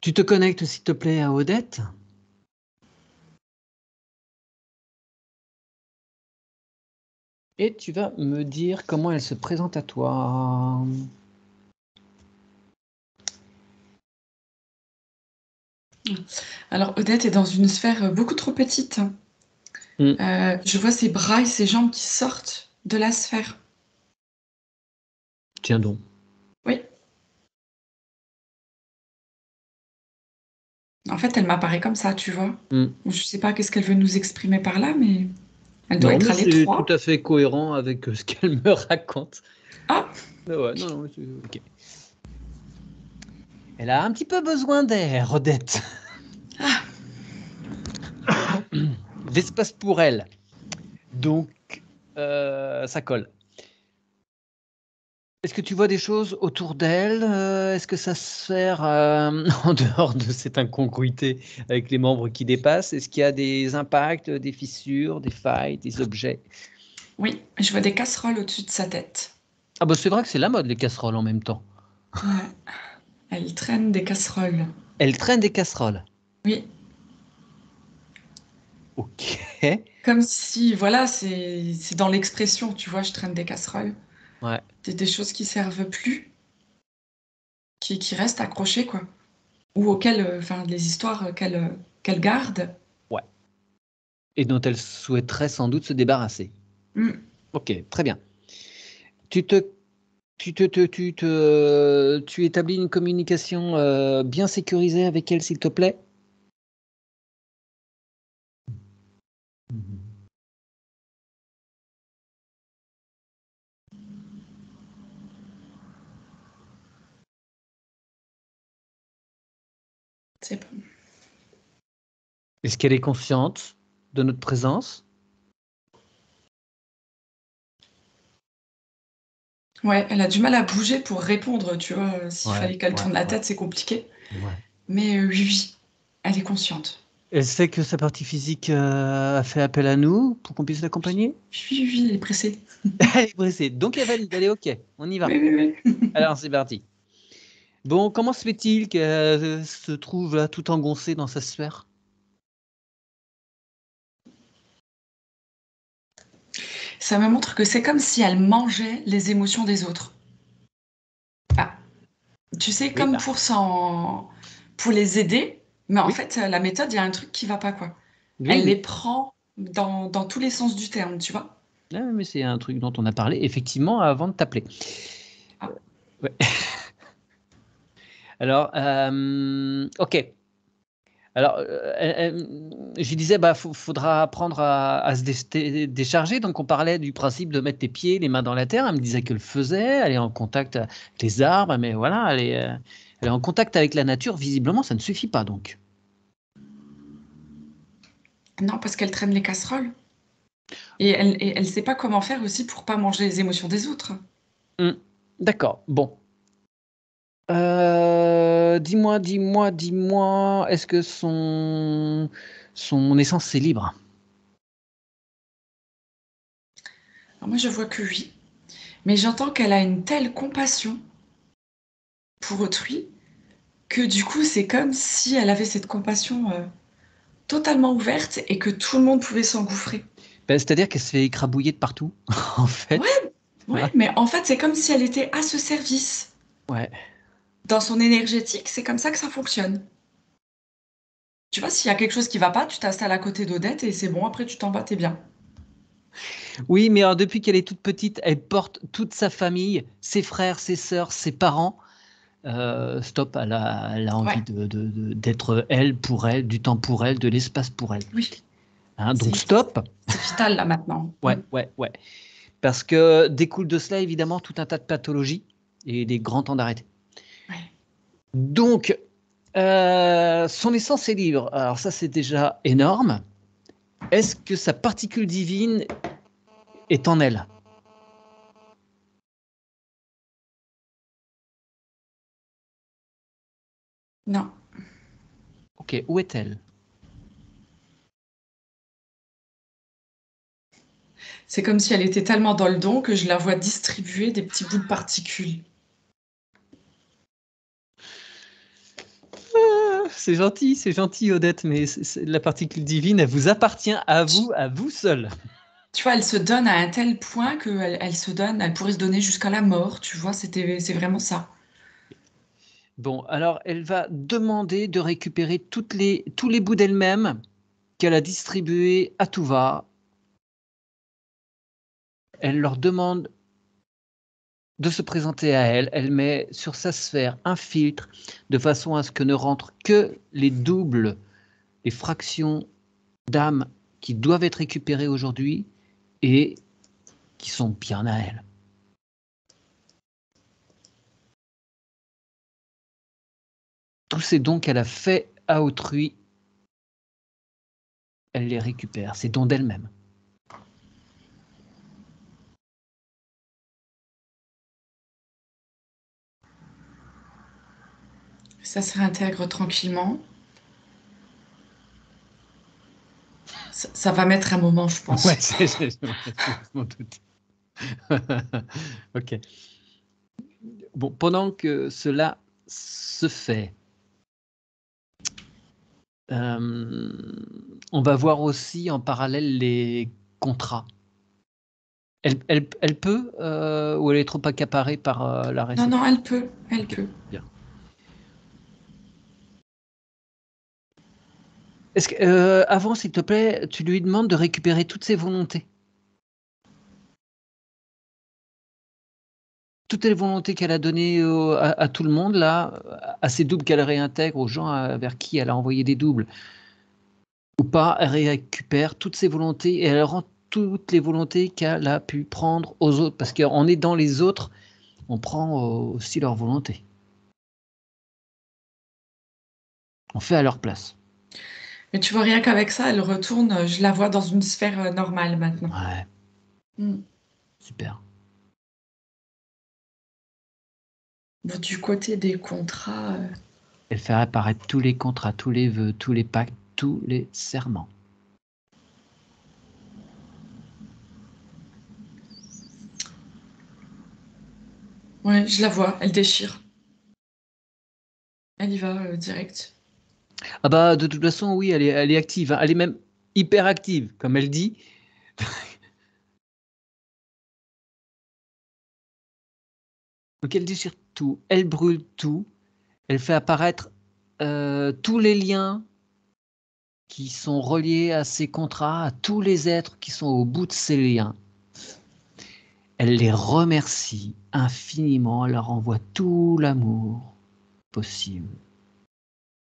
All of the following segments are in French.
Tu te connectes, s'il te plaît, à Odette. Et tu vas me dire comment elle se présente à toi. Alors, Odette est dans une sphère beaucoup trop petite. Je vois ses bras et ses jambes qui sortent de la sphère. Tiens donc. Oui. En fait, elle m'apparaît comme ça, tu vois. Je sais pas qu'est-ce qu'elle veut nous exprimer par là, mais elle doit Non, être mais à c'est l'étroit. tout à fait cohérent avec ce qu'elle me raconte. Ah, Mais ouais, non, c'est ok. Elle a un petit peu besoin d'air, Odette. ah. D'espace pour elle. Donc, ça colle. Est-ce que tu vois des choses autour d'elle? Est-ce que sa sphère, en dehors de cette incongruité avec les membres qui dépassent, est-ce qu'il y a des impacts, des fissures, des failles, des objets? Oui, je vois des casseroles au-dessus de sa tête. Ah bah c'est vrai que c'est la mode, les casseroles en même temps. Ouais. Elle traîne des casseroles. Elle traîne des casseroles. Oui. Ok. Comme si, voilà, c'est dans l'expression, tu vois, je traîne des casseroles. Ouais. Des choses qui servent plus, qui restent accrochées, quoi. Ou auxquelles, enfin, les histoires qu'elle garde. Ouais. Et dont elle souhaiterait sans doute se débarrasser. Ok, très bien. Tu établis une communication bien sécurisée avec elle, s'il te plaît? C'est bon. Est-ce qu'elle est consciente de notre présence? Ouais, elle a du mal à bouger pour répondre, tu vois. S'il fallait qu'elle tourne la tête, c'est compliqué. Ouais. Mais oui, oui, elle est consciente. Elle sait que sa partie physique a fait appel à nous pour qu'on puisse l'accompagner? Oui, oui, elle est pressée. Elle est pressée, donc elle valide, elle est ok, on y va. Oui, oui, oui. Alors c'est parti. Bon, comment se fait-il qu'elle se trouve là tout engoncée dans sa sphère? Ça me montre que c'est comme si elle mangeait les émotions des autres. Ah, tu sais, Oui, comme bah, pour les aider, mais en oui, fait, la méthode, il y a un truc qui va pas, quoi. oui, Elle oui. les prend dans tous les sens du terme, tu vois. Ah, mais c'est un truc dont on a parlé effectivement avant de t'appeler. Ah. Ouais. Alors, ok. Alors, je disais, bah, faudra apprendre à se décharger. Donc, on parlait du principe de mettre les pieds, les mains dans la terre. Elle me disait qu'elle le faisait. Elle est en contact avec les arbres, mais voilà, elle est en contact avec la nature. Visiblement, ça ne suffit pas, donc. Non, parce qu'elle traîne les casseroles. Et elle sait pas comment faire aussi pour pas manger les émotions des autres. D'accord. Bon. Dis-moi, est-ce que son essence est libre? Alors moi, je vois que oui. Mais j'entends qu'elle a une telle compassion pour autrui que du coup, c'est comme si elle avait cette compassion totalement ouverte et que tout le monde pouvait s'engouffrer. Ben, c'est-à-dire qu'elle se fait écrabouiller de partout, en fait. Ouais, ouais, Hein. mais en fait, c'est comme si elle était à ce service. Ouais. Dans son énergétique, c'est comme ça que ça fonctionne. Tu vois, s'il y a quelque chose qui va pas, tu t'installes à côté d'Odette et c'est bon, après tu t'en vas, t'es bien. Oui, mais alors depuis qu'elle est toute petite, elle porte toute sa famille, ses frères, ses sœurs, ses parents. Stop, elle a envie Ouais, d'être elle pour elle, du temps pour elle, de l'espace pour elle. oui, Hein, donc c'est stop. vital là maintenant. Ouais, ouais, ouais. Parce que découle de cela évidemment tout un tas de pathologies et des grands temps d'arrêt. Ouais. Donc, son essence est libre. Alors ça, c'est déjà énorme. Est-ce que sa particule divine est en elle? Non, Ok, où est-elle? c'est comme si elle était tellement dans le don que je la vois distribuer des petits bouts de particules. c'est gentil, Odette, mais la particule divine, elle vous appartient à vous seul. Tu vois, elle se donne à un tel point qu'elle elle pourrait se donner jusqu'à la mort, tu vois, c'est vraiment ça. Bon, alors elle va demander de récupérer tous les bouts d'elle-même qu'elle a distribués à tout va. Elle leur demande de se présenter à elle. Elle met sur sa sphère un filtre de façon à ce que ne rentrent que les doubles, les fractions d'âme qui doivent être récupérées aujourd'hui et qui sont bien à elle. Tous ces dons qu'elle a faits à autrui, elle les récupère, ces dons d'elle-même. Ça se réintègre tranquillement. Ça va mettre un moment, je pense. Ouais, je m'en doute. Ok. Bon, pendant que cela se fait, on va voir aussi en parallèle les contrats. Elle peut ou elle est trop accaparée par la Non, réception? non, elle peut, elle Ok, peut. bien. Est-ce que, avant, s'il te plaît, tu lui demandes de récupérer toutes ses volontés? Toutes les volontés qu'elle a données à tout le monde, là, à ses doubles qu'elle réintègre, aux gens vers qui elle a envoyé des doubles, ou pas, elle récupère toutes ses volontés et elle rend toutes les volontés qu'elle a pu prendre aux autres. Parce qu'en aidant les autres, on prend aussi leur volonté. On fait à leur place. Mais tu vois, rien qu'avec ça, elle retourne, je la vois dans une sphère normale maintenant. Ouais, Mm. super. Bon, du côté des contrats, Elle fait apparaître tous les contrats, tous les vœux, tous les pactes, tous les serments. ouais, je la vois, elle déchire. Elle y va direct. Ah bah de toute façon, oui, elle est active, hein. Elle est même hyper active, comme elle dit. Donc elle déchire tout, elle brûle tout, elle fait apparaître tous les liens qui sont reliés à ces contrats, à tous les êtres qui sont au bout de ces liens. Elle les remercie infiniment, elle leur envoie tout l'amour possible.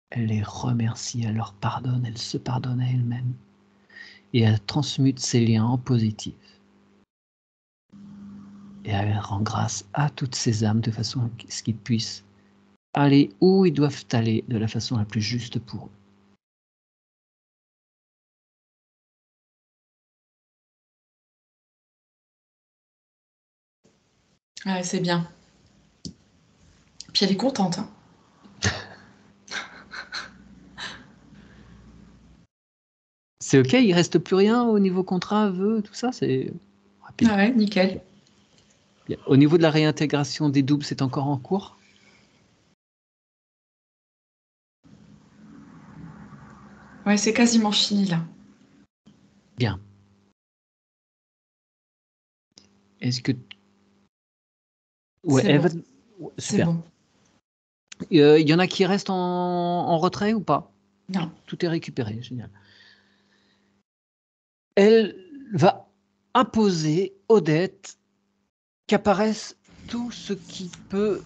Elle les remercie, elle leur pardonne, elle se pardonne à elle-même et elle transmute ces liens en positif. Et elle rend grâce à toutes ces âmes de façon à ce qu'ils puissent aller où ils doivent aller de la façon la plus juste pour eux. Ouais, c'est bien. Puis elle est contente, hein. C'est ok, il reste plus rien au niveau contrat, vœux, tout ça, c'est rapide. Ah ouais, nickel. Bien. Au niveau de la réintégration des doubles, c'est encore en cours? Ouais, c'est quasiment fini là. Bien. Est-ce que... Ouais, C'est elle bon, va... c'est Super. bon. Il y en a qui restent en retrait ou pas? Non. Tout est récupéré, génial. Elle va imposer aux dettes qu'apparaisse tout ce qui peut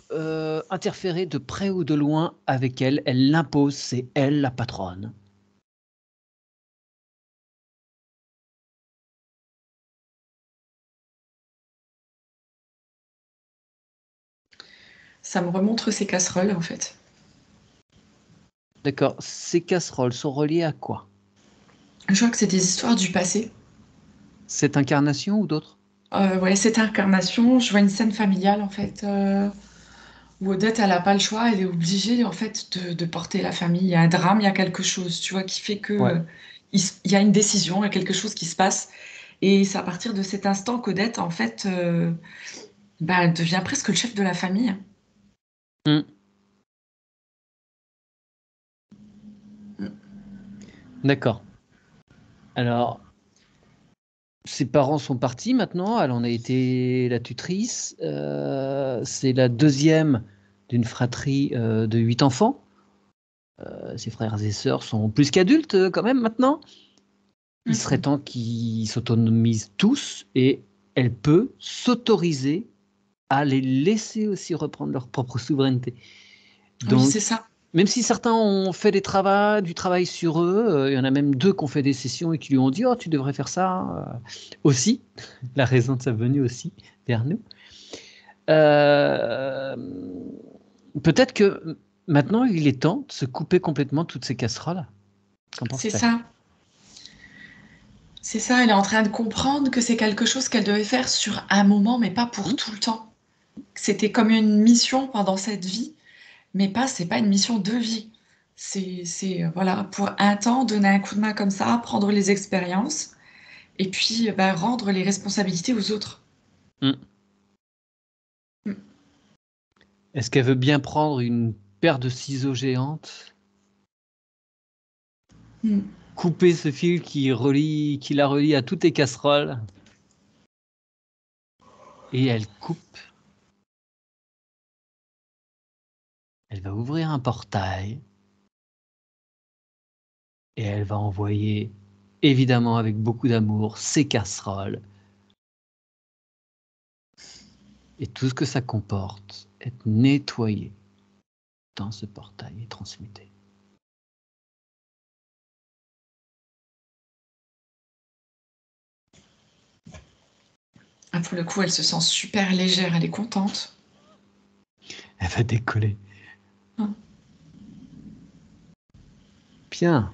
interférer de près ou de loin avec elle. Elle l'impose, c'est elle la patronne. Ça me remontre ses casseroles en fait. D'accord. Ces casseroles sont reliées à quoi? Je vois que c'est des histoires du passé. Cette incarnation ou d'autres? Ouais, cette incarnation, je vois une scène familiale en fait, où Odette, elle n'a pas le choix, elle est obligée en fait de porter la famille. Il y a un drame, il y a quelque chose, tu vois, qui fait que Ouais. il y a une décision, il y a quelque chose qui se passe. Et c'est à partir de cet instant qu'Odette, en fait, bah, elle devient presque le chef de la famille. Hmm. D'accord. Alors, ses parents sont partis maintenant, elle en a été la tutrice. C'est la deuxième d'une fratrie de 8 enfants. Ses frères et sœurs sont plus qu'adultes quand même maintenant. Il serait temps qu'ils s'autonomisent tous et elle peut s'autoriser à les laisser aussi reprendre leur propre souveraineté. Oui, Donc, c'est ça. même si certains ont fait du travail sur eux, il y en a même 2 qui ont fait des sessions et qui lui ont dit: «Oh, tu devrais faire ça», aussi, la raison de sa venue aussi vers nous. Peut-être que maintenant il est temps de se couper complètement de toutes ces casseroles. Qu'en C'est penses-tu? ça. C'est ça, elle est en train de comprendre que c'est quelque chose qu'elle devait faire sur un moment, mais pas pour Mmh? tout le temps. C'était comme une mission pendant cette vie, mais c'est pas une mission de vie. Voilà, pour un temps, donner un coup de main comme ça, prendre les expériences, et puis bah, rendre les responsabilités aux autres. Mmh. Mm. Est-ce qu'elle veut bien prendre une paire de ciseaux géantes, Mm. couper ce fil qui la relie à toutes les casseroles et elle va ouvrir un portail et elle va envoyer, évidemment avec beaucoup d'amour, ses casseroles et tout ce que ça comporte, être nettoyé dans ce portail et transmuté. Ah, pour le coup, elle se sent super légère, elle est contente. Elle va décoller. Mm. Bien.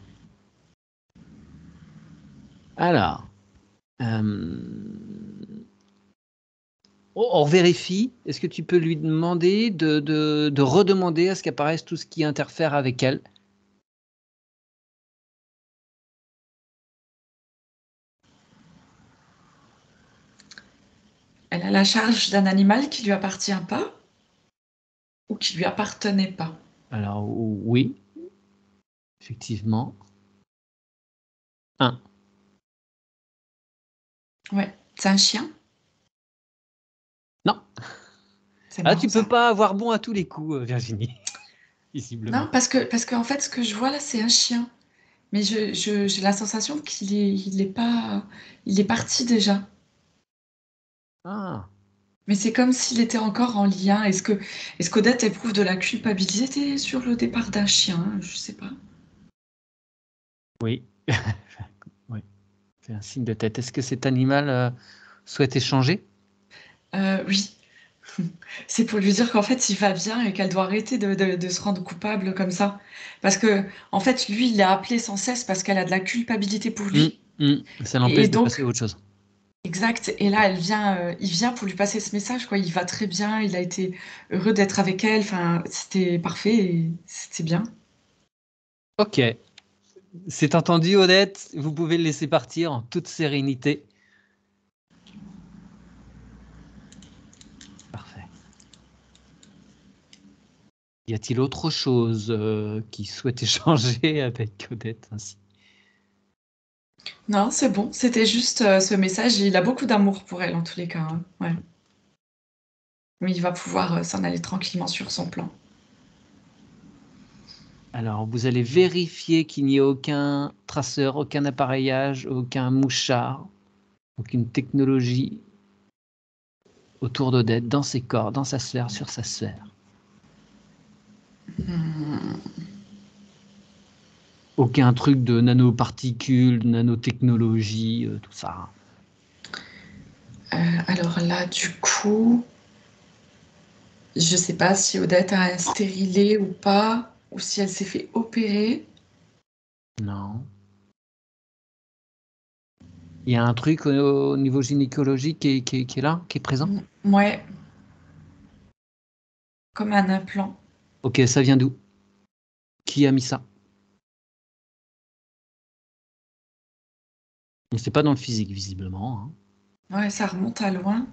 Alors, hem, on vérifie. Est-ce que tu peux lui demander de redemander à ce qu'apparaisse tout ce qui interfère avec elle? Elle a la charge d'un animal qui lui appartient pas ou qui lui appartenait pas. Alors oui, effectivement. 1. Ouais, c'est un chien. Non. C'est Ah, marrant tu peux ça. pas avoir bon à tous les coups, Virginie, Non, visiblement. parce qu'en fait, ce que je vois là, c'est un chien. Mais j'ai la sensation il est parti déjà. Ah, Mais c'est comme s'il était encore en lien. Est-ce qu'Odette éprouve de la culpabilité sur le départ d'un chien? Je sais pas. oui. Oui, fais un signe de tête. Est-ce que cet animal, souhaite échanger? Oui, c'est pour lui dire qu'en fait, il va bien et qu'elle doit arrêter de se rendre coupable comme ça. Parce que, en fait, lui, il l'a appelée sans cesse parce qu'elle a de la culpabilité pour Mmh, lui. mmh, ça Et l'empêche de passer à donc, autre chose. exact. Et là, il vient pour lui passer ce message, quoi. Il va très bien, il a été heureux d'être avec elle. Enfin, c'était parfait et c'était bien. OK, c'est entendu, Odette, vous pouvez le laisser partir en toute sérénité. Parfait. Y a-t-il autre chose, qui souhaite échanger avec Odette ainsi? Non, c'est bon. C'était juste ce message. Il a beaucoup d'amour pour elle, en tous les cas, hein. Ouais. Mais il va pouvoir s'en aller tranquillement sur son plan. Alors, vous allez vérifier qu'il n'y ait aucun traceur, aucun appareillage, aucun mouchard, aucune technologie autour d'Odette, dans ses corps, dans sa sphère, sur sa sphère. Aucun truc de nanoparticules, de nanotechnologie, tout ça. Alors là, du coup, je sais pas si Odette a un stérilet ou pas, ou si elle s'est fait opérer. Non. Il y a un truc au niveau gynécologique qui est là, qui est présent? Ouais, comme un implant. OK, ça vient d'où? Qui a mis ça? C'est pas dans le physique visiblement, hein. Ouais, ça remonte à loin.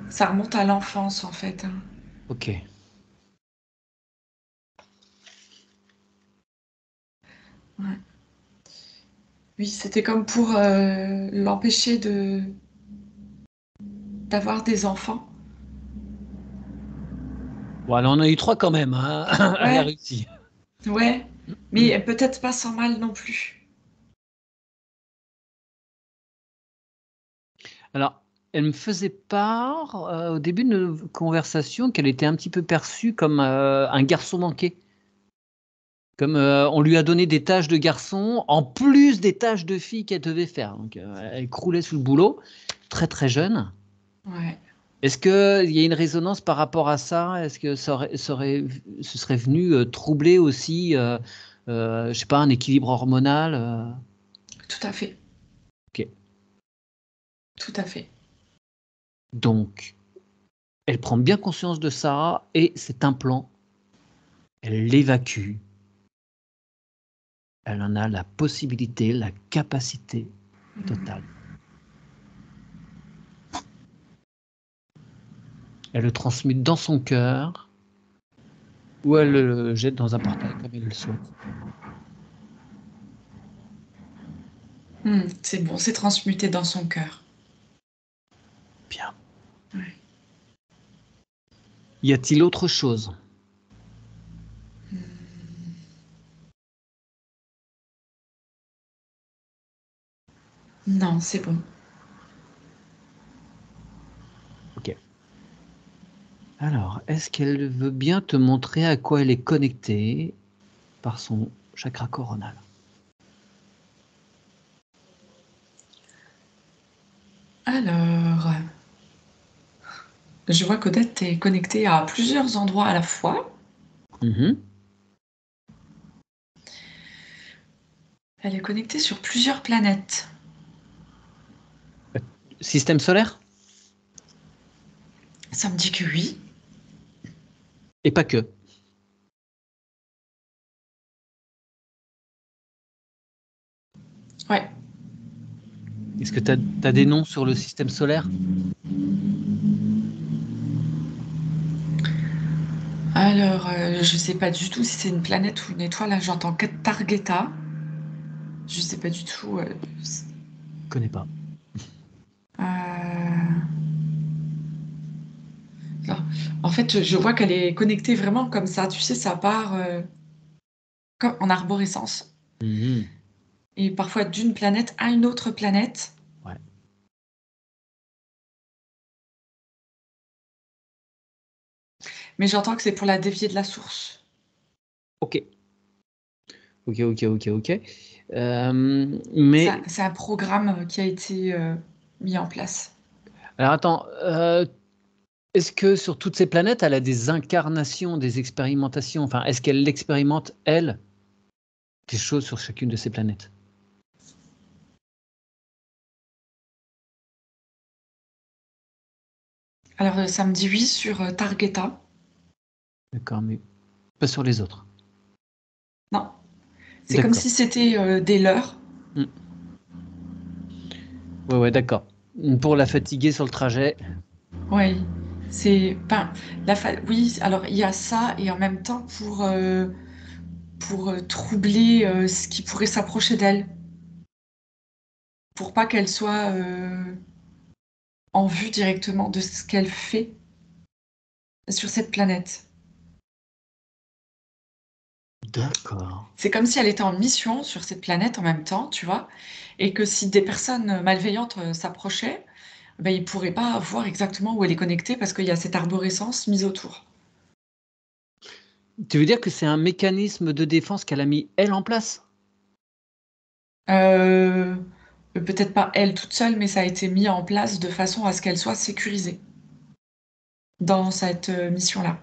Ça remonte à l'enfance, en fait, hein. OK. Oui, c'était comme pour l'empêcher d'avoir des enfants. Bon, elle en a eu 3 quand même, hein. Elle a Ouais, réussi. ouais, mais peut-être pas sans mal non plus. Alors, elle me faisait part, au début de notre conversation qu'elle était un petit peu perçue comme, un garçon manqué. Comme, on lui a donné des tâches de garçon, en plus des tâches de fille qu'elle devait faire. Donc, elle croulait sous le boulot, très, très jeune. Ouais. Est-ce qu'il y a une résonance par rapport à ça? Est-ce que ce serait venu, troubler aussi, je sais pas, un équilibre hormonal, Tout à fait, OK. tout à fait. Donc, elle prend bien conscience de ça et cet implant, elle l'évacue. Elle en a la possibilité, la capacité totale. Elle le transmute dans son cœur ou elle le jette dans un portail comme elle le souhaite. C'est bon, c'est transmuté dans son cœur. Bien. Ouais. Y a-t-il autre chose? Non, c'est bon. OK. Alors, est-ce qu'elle veut bien te montrer à quoi elle est connectée par son chakra coronal? Alors, je vois qu'Odette est connectée à plusieurs endroits à la fois. Mmh. Elle est connectée sur plusieurs planètes. Système solaire? Ça me dit que oui. Et pas que. Ouais. Est-ce que tu as des noms sur le système solaire? Alors, je sais pas du tout si c'est une planète ou une étoile. Là, j'entends que Targeta. Je sais pas du tout. Je connais pas. Euh, non. En fait, je vois qu'elle est connectée vraiment comme ça. Tu sais, ça part comme en arborescence. Mmh. Et parfois d'une planète à une autre planète. Ouais. Mais j'entends que c'est pour la dévier de la source. OK. OK, OK, OK, OK. C'est Mais c'est un programme qui a été mis en place. alors attends, est-ce que sur toutes ces planètes, elle a des incarnations, des expérimentations? Enfin, est-ce qu'elle expérimente, elle, des choses sur chacune de ces planètes? Alors, ça me dit oui sur Targeta. D'accord, mais pas sur les autres? Non, c'est comme D'accord. si c'était des leurs. Mmh. Ouais, ouais, d'accord. Pour la fatiguer sur le trajet. Oui, c'est enfin, oui, alors il y a ça et en même temps pour troubler ce qui pourrait s'approcher d'elle, pour pas qu'elle soit en vue directement de ce qu'elle fait sur cette planète. D'accord. C'est comme si elle était en mission sur cette planète en même temps, tu vois? Et que si des personnes malveillantes s'approchaient, ben, ils pourraient pas voir exactement où elle est connectée parce qu'il y a cette arborescence mise autour. Tu veux dire que c'est un mécanisme de défense qu'elle a mis, elle, en place? Heu, peut-être pas elle toute seule, mais ça a été mis en place de façon à ce qu'elle soit sécurisée dans cette mission-là.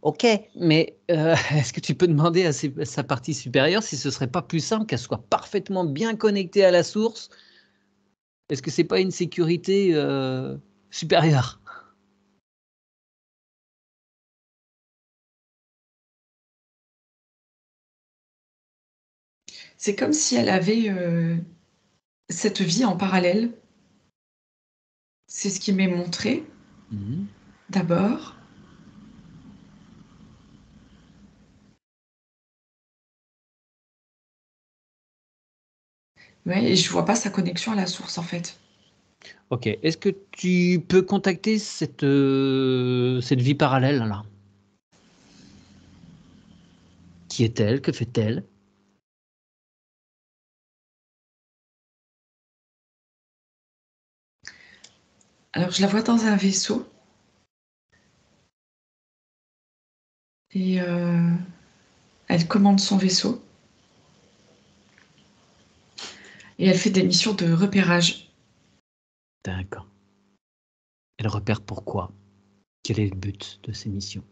OK, mais est-ce que tu peux demander à sa partie supérieure si ce serait pas plus simple qu'elle soit parfaitement bien connectée à la source? Est-ce que c'est pas une sécurité, supérieure? C'est comme si elle avait, cette vie en parallèle. C'est ce qui m'est montré, Mmh. d'abord. Ouais, et je vois pas sa connexion à la source, en fait. Ok. Est-ce que tu peux contacter cette vie parallèle là? Qui est-elle? Que fait-elle? Alors, je la vois dans un vaisseau et elle commande son vaisseau et elle fait des missions de repérage. D'accord. Elle repère pourquoi? Quel est le but de ces missions?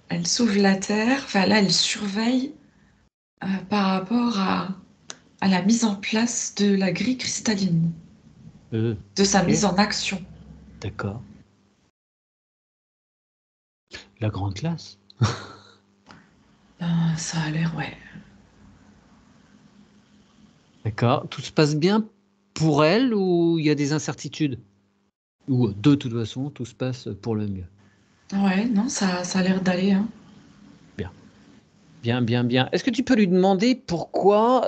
Elle sauve la Terre. Enfin, là, elle surveille par rapport à la mise en place de la grille cristalline, de sa Ok. mise en action. D'accord. La grande classe. Ça a l'air, ouais. D'accord. Tout se passe bien pour elle ou il y a des incertitudes? Ou de toute façon, tout se passe pour le mieux. Ouais, non, ça a l'air d'aller, hein. Bien. Bien, bien, bien. Est-ce que tu peux lui demander pourquoi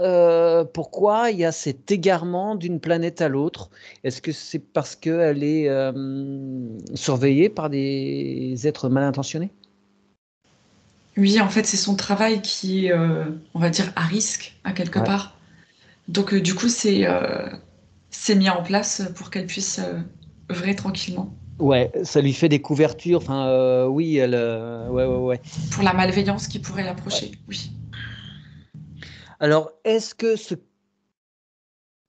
il y a cet égarement d'une planète à l'autre? Est-ce que c'est parce qu'elle est surveillée par des êtres mal intentionnés? Oui, en fait, c'est son travail qui est, on va dire, à risque, à quelque Ouais. part. Donc, du coup, c'est mis en place pour qu'elle puisse œuvrer tranquillement. Ouais, ça lui fait des couvertures. Enfin, oui, elle. Ouais, ouais, ouais. Pour la malveillance qui pourrait Ouais. l'approcher, oui. Alors, est-ce que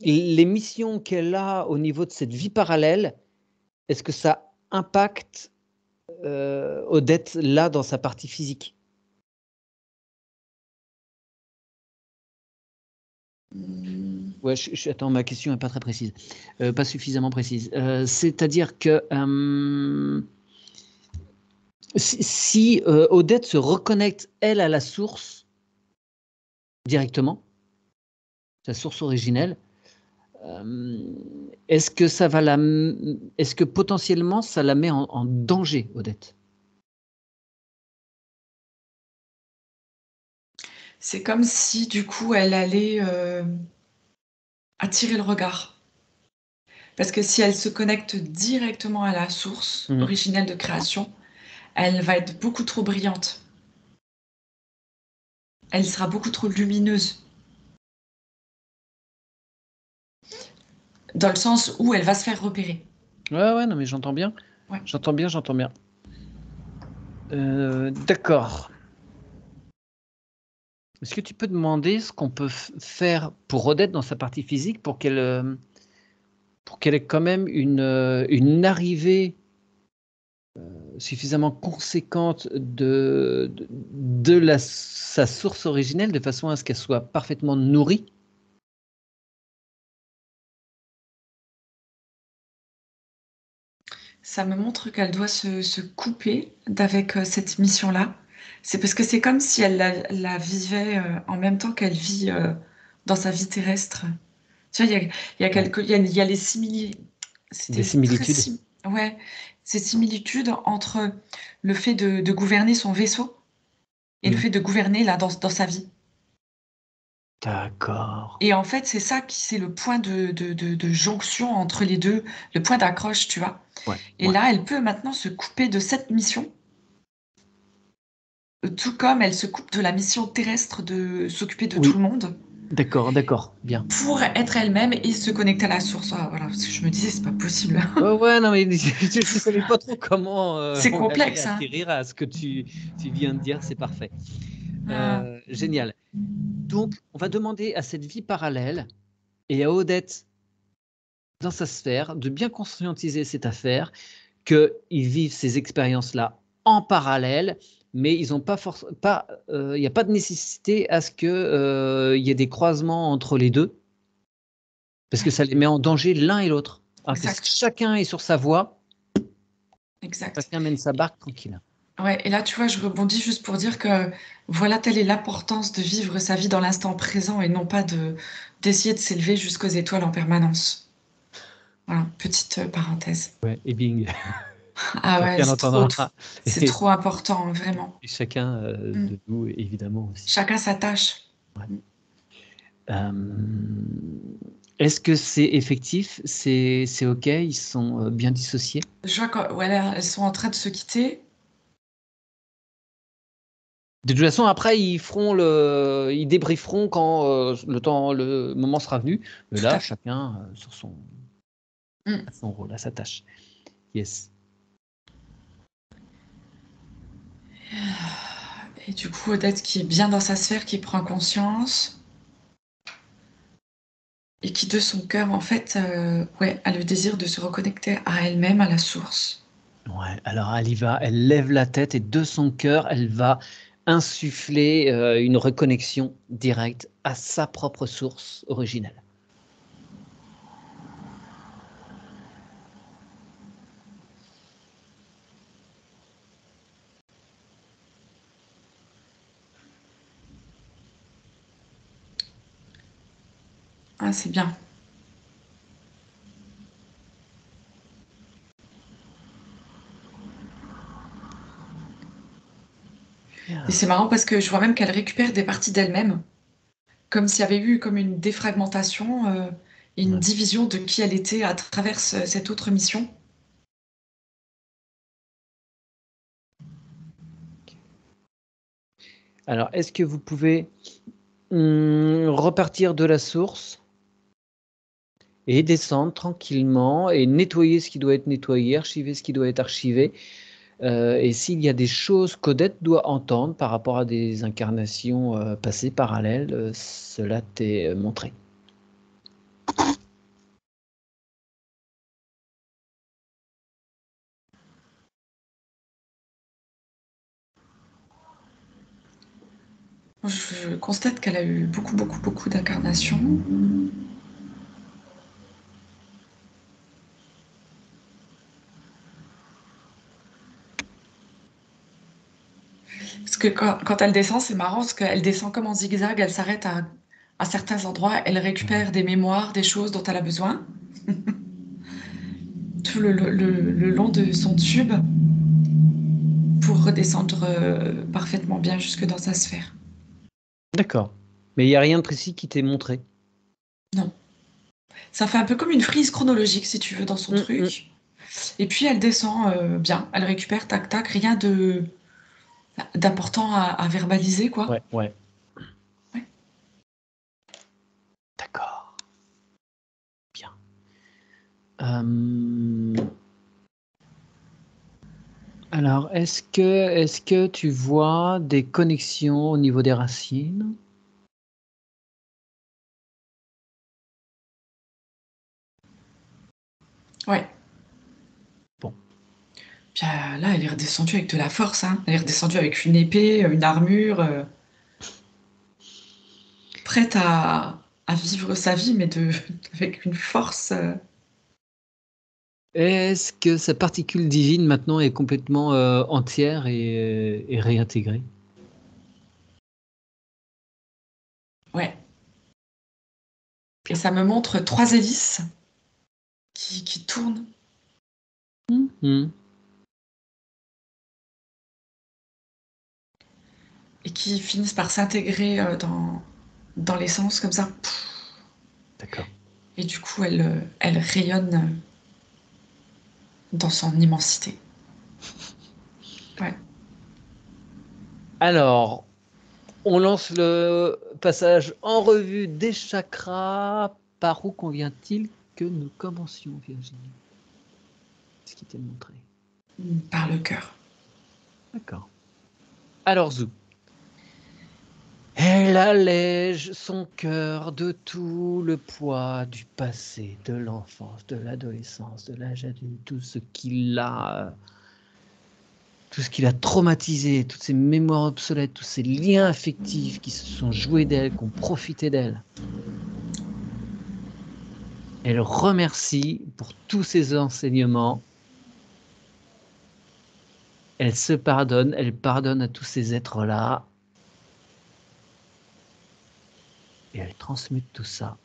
les missions qu'elle a au niveau de cette vie parallèle, est-ce que ça impacte Odette là dans sa partie physique? Hmm. Ouais, attends, ma question n'est pas très précise, pas suffisamment précise. C'est-à-dire que si Odette se reconnecte, elle, à la source directement, sa source originelle, est-ce que ça va est-ce que potentiellement ça la met en danger, Odette? C'est comme si, du coup, elle allait attirer le regard. Parce que si elle se connecte directement à la source Mmh. originelle de création, elle va être beaucoup trop brillante. Elle sera beaucoup trop lumineuse. Dans le sens où elle va se faire repérer. Ouais, ouais, non, mais j'entends bien. Ouais. J'entends bien, j'entends bien. D'accord. Est-ce que tu peux demander ce qu'on peut faire pour Odette dans sa partie physique pour qu'elle ait quand même une arrivée suffisamment conséquente de sa source originelle, de façon à ce qu'elle soit parfaitement nourrie? Ça me montre qu'elle doit se couper d'avec cette mission-là. C'est parce que c'est comme si elle la vivait en même temps qu'elle vit dans sa vie terrestre. Tu vois, il y a Ouais. il y a les similitudes. Des C'était très similitudes? ouais, ces similitudes entre le fait de gouverner son vaisseau et le Mmh. fait de gouverner là dans sa vie. D'accord. Et en fait, c'est ça qui c'est le point de jonction entre les deux, le point d'accroche, tu vois. Ouais, Et ouais. là, elle peut maintenant se couper de cette mission, tout comme elle se coupe de la mission terrestre de s'occuper de tout Oui, le monde, d'accord, d'accord, bien. pour être elle-même et se connecter à la source. Ah, voilà, parce que je me disais, c'est pas possible. Ouais, ouais, non, mais je savais pas trop comment, C'est on allait complexe, hein. atterrir à ce que tu viens de dire, c'est parfait. Ah. Génial. Donc, on va demander à cette vie parallèle et à Odette, dans sa sphère, de bien conscientiser cette affaire, qu'ils vivent ces expériences-là en parallèle, mais ils ont pas, il y a pas de nécessité à ce que, il y ait des croisements entre les 2, parce que Ouais, ça les met en danger l'un et l'autre. Alors que si exact, chacun est sur sa voie, exact. chacun mène sa barque tranquille. Ouais, et là, tu vois, je rebondis juste pour dire que voilà, telle est l'importance de vivre sa vie dans l'instant présent et non pas d'essayer de s'élever jusqu'aux étoiles en permanence. Voilà, petite parenthèse. Ouais et bing. Ah ouais, Chacun entendra. c'est trop important, vraiment. Et chacun Mm. de nous, évidemment aussi. Chacun sa tâche. Ouais. Est-ce que c'est effectif? C'est OK? Ils sont bien dissociés? Je vois quand, voilà, elles sont en train de se quitter. De toute façon, après, ils débrieferont quand le moment sera venu. Mais Tout là, à fait. chacun sur Mm. à son rôle, à sa tâche. Yes. Et du coup, Odette qui est bien dans sa sphère, qui prend conscience et qui, de son cœur, en fait, ouais, a le désir de se reconnecter à elle-même, à la source. Ouais, alors elle y va, elle lève la tête et de son cœur, elle va insuffler une reconnexion directe à sa propre source originelle. Ah, c'est bien. Et c'est marrant parce que je vois même qu'elle récupère des parties d'elle-même, comme s'il y avait eu comme une défragmentation, et une Ouais. division de qui elle était à travers cette autre mission. Alors, est-ce que vous pouvez repartir de la source et descendre tranquillement et nettoyer ce qui doit être nettoyé, archiver ce qui doit être archivé. Et s'il y a des choses qu'Odette doit entendre par rapport à des incarnations passées parallèles, cela t'est montré. Je constate qu'elle a eu beaucoup, beaucoup, beaucoup d'incarnations. Parce que quand elle descend, c'est marrant, parce qu'elle descend comme en zigzag, elle s'arrête à certains endroits, elle récupère des mémoires, des choses dont elle a besoin, tout le long de son tube, pour redescendre parfaitement bien jusque dans sa sphère. D'accord. Mais il n'y a rien de précis qui t'est montré. Non. Ça fait un peu comme une frise chronologique, si tu veux, dans son Mm. truc. Et puis elle descend bien, elle récupère, tac, tac, rien d'important à verbaliser, quoi. Ouais, ouais. Ouais. D'accord. Bien. Alors, est-ce que tu vois des connexions au niveau des racines? Ouais. Bon. Puis là, elle est redescendue avec de la force, hein. Elle est redescendue avec une épée, une armure, prête à vivre sa vie, mais avec une force. Est-ce que sa particule divine maintenant est complètement entière et réintégrée? Ouais. Et Bien. ça me montre 3 hélices qui tournent Mhm. et qui finissent par s'intégrer dans l'essence, comme ça. D'accord. Et du coup, elle rayonne dans son immensité. Ouais. Alors, on lance le passage en revue des chakras. Par où convient-il que nous commencions, Virginie? Ce qui t'est montré. Par le cœur. D'accord. Alors, Zou. Elle allège son cœur de tout le poids du passé, de l'enfance, de l'adolescence, de l'âge adulte, tout ce qu'il a traumatisé, toutes ces mémoires obsolètes, tous ces liens affectifs qui se sont joués d'elle, qui ont profité d'elle. Elle remercie pour tous ces enseignements. Elle se pardonne, elle pardonne à tous ces êtres-là. Et elle transmute tout ça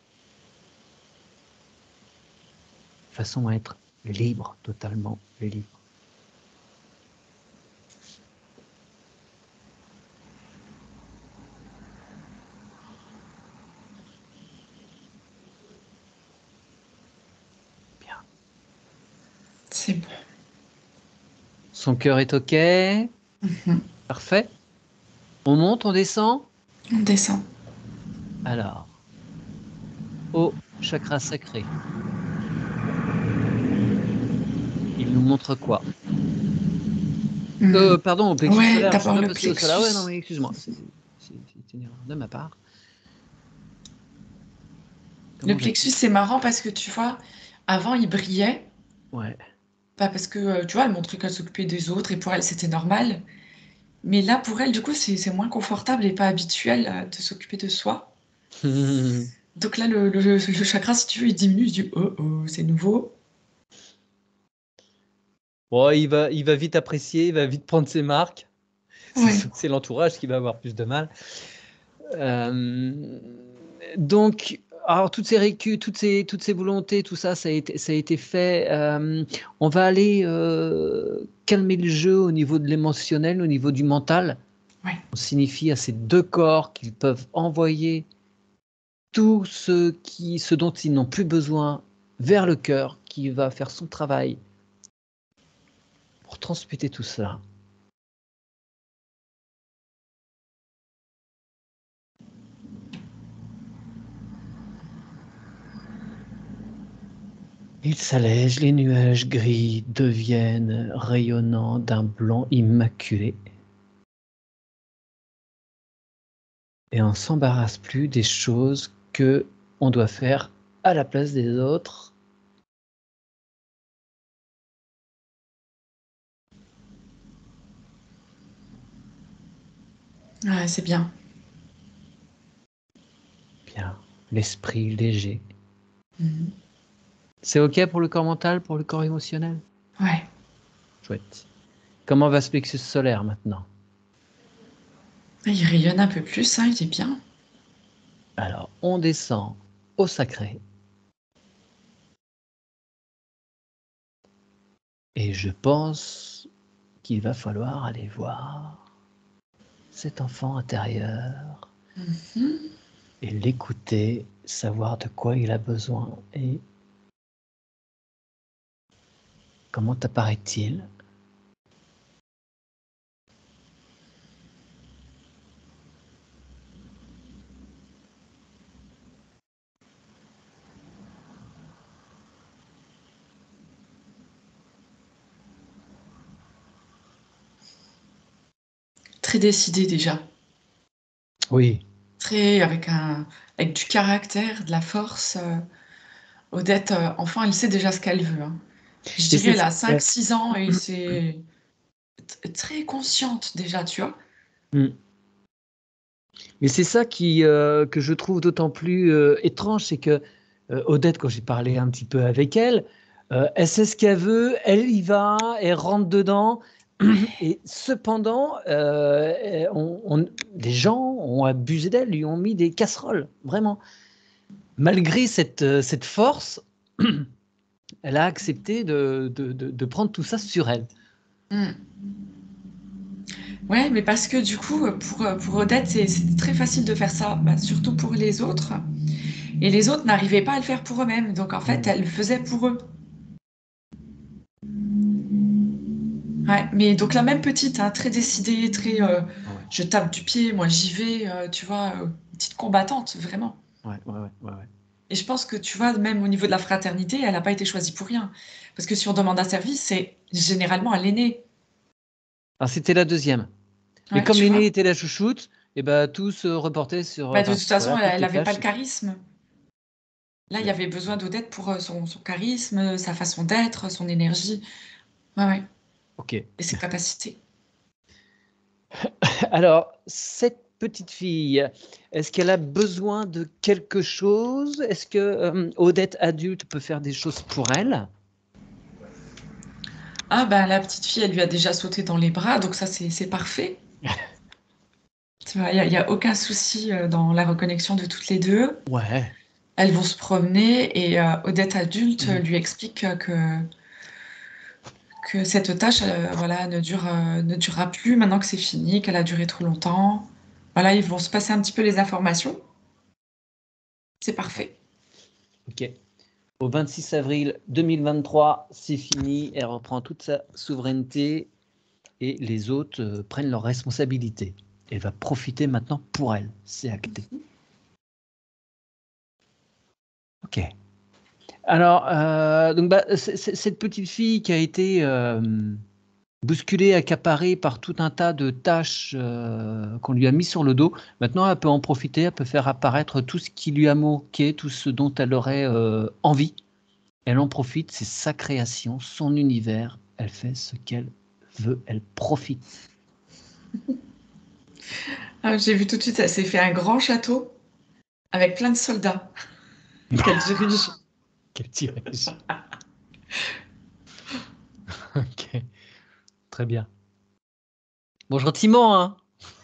de façon à être libre, totalement libre. C'est bon. Son cœur est OK. Parfait. On monte, on descend? On descend. Alors, au chakra sacré. Il nous montre quoi? Pardon, au plexus Ouais, solaire. Je suis d'abord bien le passé au solaire. Ouais, non, plexus. mais excuse-moi. C'est une erreur de ma part. Le Comment plexus, vas-tu? c'est marrant parce que tu vois, avant, il brillait. Ouais. Pas parce que, tu vois, elle montrait qu'elle s'occupait des autres et pour elle, c'était normal. Mais là, pour elle, du coup, c'est moins confortable et pas habituel de s'occuper de soi. Donc là, le chakra, si tu veux, il diminue. Je dis, oh, oh, c'est nouveau. Bon, il va vite apprécier, il va vite prendre ses marques. Ouais. C'est l'entourage qui va avoir plus de mal. Donc, alors toutes ces volontés, tout ça, ça a été fait. On va aller calmer le jeu au niveau de l'émotionnel, au niveau du mental. Ouais. On signifie à ces deux corps qu'ils peuvent envoyer tout ce dont ils n'ont plus besoin vers le cœur, qui va faire son travail pour transmuter tout cela. Il s'allège, les nuages gris deviennent rayonnants d'un blanc immaculé. Et on s'embarrasse plus des choses que on doit faire à la place des autres. Ouais, c'est bien. Bien, l'esprit léger. Mhm. C'est OK pour le corps mental, pour le corps émotionnel? Ouais. Chouette. Comment va ce plexus solaire maintenant? Il rayonne un peu plus, hein, il est bien. Alors, on descend au sacré. Et je pense qu'il va falloir aller voir cet enfant intérieur Mhm. et l'écouter, savoir de quoi il a besoin et comment apparaît-il. Très décidé déjà. Oui. Très avec du caractère, de la force. Odette, enfant, elle sait déjà ce qu'elle veut, hein. Je Et dirais, c'est elle a ouais. 5-6 ans et c'est très consciente déjà, tu vois. Mmh. Et c'est ça que je trouve d'autant plus, étrange, c'est que, Odette, quand j'ai parlé un petit peu avec elle, elle sait ce qu'elle veut, elle y va, elle rentre dedans et cependant, des gens ont abusé d'elle, lui ont mis des casseroles, vraiment. Malgré cette force, elle a accepté de prendre tout ça sur elle. Mm. Ouais, mais parce que du coup, pour Odette, c'était très facile de faire ça, bah, surtout pour les autres. Et les autres n'arrivaient pas à le faire pour eux-mêmes. Donc en fait, Mmh. elle le faisait pour eux. Ouais, mais donc la même petite, hein, très décidée, très Ouais. je tape du pied, moi j'y vais, tu vois, petite combattante, vraiment. Ouais, ouais, ouais, ouais, ouais. Et je pense que tu vois, même au niveau de la fraternité, elle n'a pas été choisie pour rien. Parce que si on demande un service, c'est généralement à l'aîné. Alors c'était la deuxième. Mais Ouais, comme tu l'aînée vois. était la chouchoute, et ben tout se reportait sur, Bah, de enfin toute façon, voilà, elle toutes les n'avait pas le tâches. charisme. Là, il y Ouais. avait besoin d'Odette pour son charisme, sa façon d'être, son énergie. Ouais, ouais. OK. Et ses capacités. Alors, cette petite fille, est-ce qu'elle a besoin de quelque chose? Est-ce que, Odette adulte peut faire des choses pour elle? Ah, ben la petite fille, elle lui a déjà sauté dans les bras, donc ça, c'est parfait. Tu vois, il y a aucun souci dans la reconnexion de toutes les deux. Ouais. Elles vont se promener et Odette adulte Mmh. lui explique que cette tâche, voilà, ne durera plus maintenant que c'est fini, qu'elle a duré trop longtemps. Voilà, ils vont se passer un petit peu les informations. C'est Ouais. parfait. OK. Au 26 avril 2023, c'est fini. Elle reprend toute sa souveraineté et les autres prennent leurs responsabilités. Elle va profiter maintenant pour elle. C'est acté. Ok. Alors, donc, cette petite fille qui a été bousculée, accaparée par tout un tas de tâches qu'on lui a mis sur le dos, maintenant elle peut en profiter, elle peut faire apparaître tout ce qui lui a manqué, tout ce dont elle aurait envie. Elle en profite, c'est sa création, son univers. Elle fait ce qu'elle veut, elle profite. Ah, j'ai vu tout de suite, elle s'est fait un grand château avec plein de soldats qu'elle dirige. Quel tirage. Ok, très bien. Bon, gentiment, hein.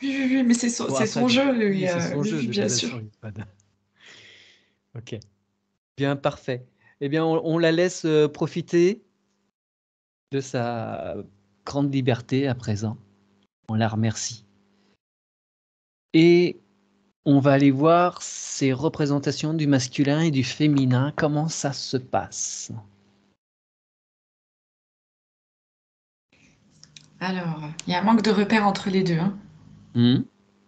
Oui, mais c'est Bon, c'est après, son jeu, oui, c'est son jeu, oui, de bien toute sûr. façon. Il y a pas de... Ok, bien, parfait. Eh bien, on la laisse profiter de sa grande liberté à présent. On la remercie. Et on va aller voir ces représentations du masculin et du féminin, comment ça se passe. Alors, il y a un manque de repères entre les deux, hein.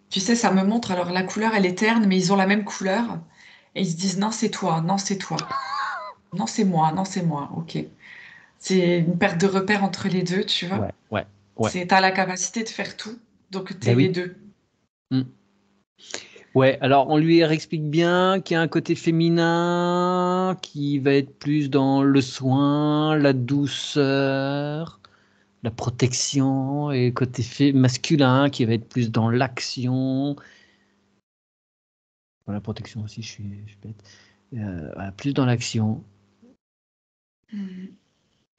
Tu sais, ça me montre, alors la couleur, elle est terne, mais ils ont la même couleur. Et ils se disent, non, c'est toi, non, c'est toi. Non, c'est moi, non, c'est moi. Ok. C'est une perte de repères entre les deux, tu vois. Ouais, ouais, ouais. T'as la capacité de faire tout, donc t'es Ben les oui. deux. Mm. Ouais, alors on lui explique bien qu'il y a un côté féminin qui va être plus dans le soin, la douceur, la protection, et côté masculin qui va être plus dans l'action. Bon, la protection aussi, je suis bête. Voilà, plus dans l'action.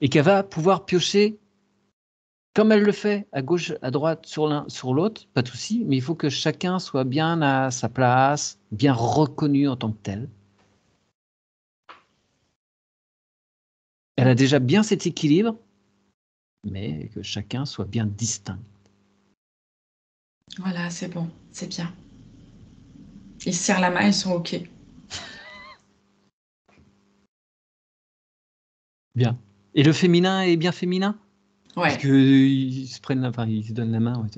Et qu'elle va pouvoir piocher comme elle le fait, à gauche, à droite, sur l'un, sur l'autre, pas de souci, mais il faut que chacun soit bien à sa place, bien reconnu en tant que tel. Elle a déjà bien cet équilibre, mais que chacun soit bien distinct. Voilà, c'est bon, c'est bien. Ils se serrent la main, ils sont OK. Bien. Et le féminin est bien féminin? Parce Ouais. qu'ils se prennent, enfin, ils se donnent la main. Ouais,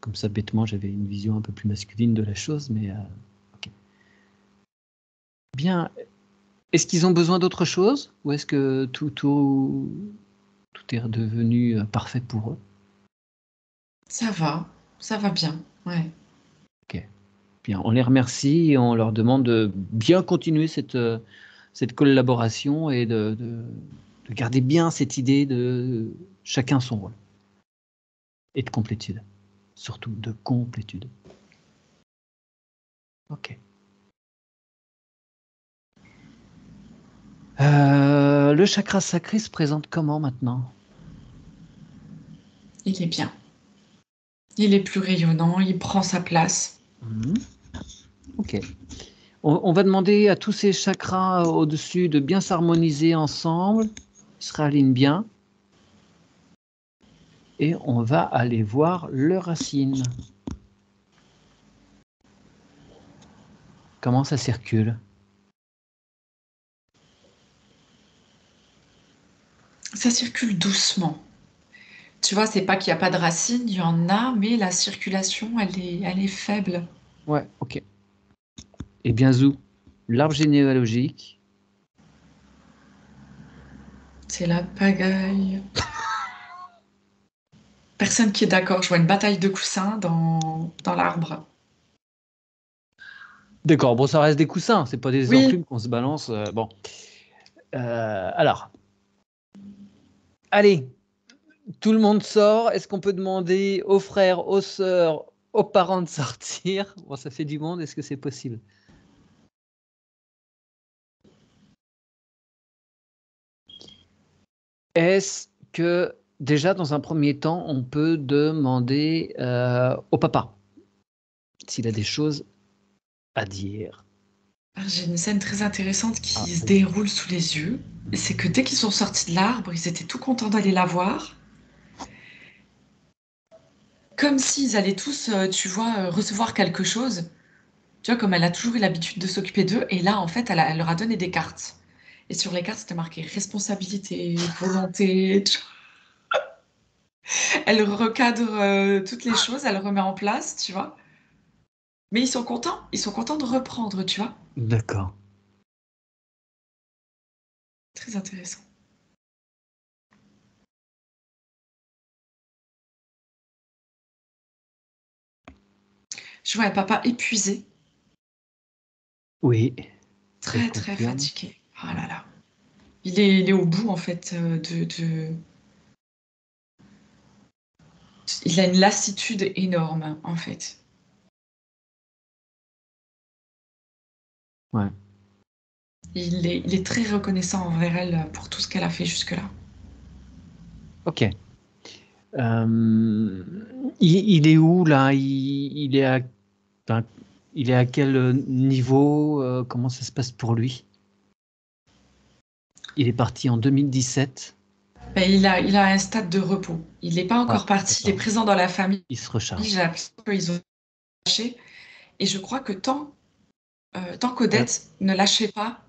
comme ça, bêtement, j'avais une vision un peu plus masculine de la chose, mais ok. Bien. Est-ce qu'ils ont besoin d'autre chose? Ou est-ce que tout est redevenu parfait pour eux? Ça va bien. Ouais. Ok. Bien, on les remercie et on leur demande de bien continuer cette collaboration et de garder bien cette idée de chacun son rôle. Et de complétude. Surtout de complétude. Ok. Le chakra sacré se présente comment maintenant? Il est bien. Il est plus rayonnant, il prend sa place. Ok. On va demander à tous ces chakras au-dessus de bien s'harmoniser ensemble. Ils se réalignent bien. Et on va aller voir leurs racines. Comment ça circule? Ça circule doucement. Tu vois, c'est pas qu'il n'y a pas de racines, il y en a, mais la circulation, elle est faible. Ouais, ok. Et bien, Zou, l'arbre généalogique. C'est la pagaille. Personne qui est d'accord. Je vois une bataille de coussins dans l'arbre. D'accord, bon, ça reste des coussins, c'est pas des Oui, enclumes qu'on se balance. Bon. Alors, allez, tout le monde sort. Est-ce qu'on peut demander aux frères, aux sœurs, aux parents de sortir? Bon, ça fait du monde, est-ce que c'est possible? Est-ce que déjà, dans un premier temps, on peut demander au papa s'il a des choses à dire? j'ai une scène très intéressante Ah, qui se vas-y. déroule sous les yeux. C'est que dès qu'ils sont sortis de l'arbre, ils étaient tout contents d'aller la voir. Comme s'ils allaient tous, tu vois, recevoir quelque chose. Tu vois, comme elle a toujours eu l'habitude de s'occuper d'eux. Et là, en fait, elle leur a donné des cartes. Et sur les cartes, c'était marqué responsabilité, volonté. Elle recadre toutes les choses, elle remet en place, tu vois. Mais ils sont contents de reprendre, tu vois. D'accord. Très intéressant. Je vois un papa épuisé, Oui, je très très confirme. fatigué. Oh là là. Il est au bout en fait Il a une lassitude énorme en fait. Ouais. Il est très reconnaissant envers elle pour tout ce qu'elle a fait jusque-là. Ok. Il est où là? Enfin, il est à quel niveau? Comment ça se passe pour lui? Il est parti en 2017. Ben, il a un stade de repos. Il n'est pas Ah, encore parti, il est d'accord. présent dans la famille. Il se recharge. J'ai l'impression qu'ils ont lâché. Et je crois que tant Euh, qu'Odette ne lâchait pas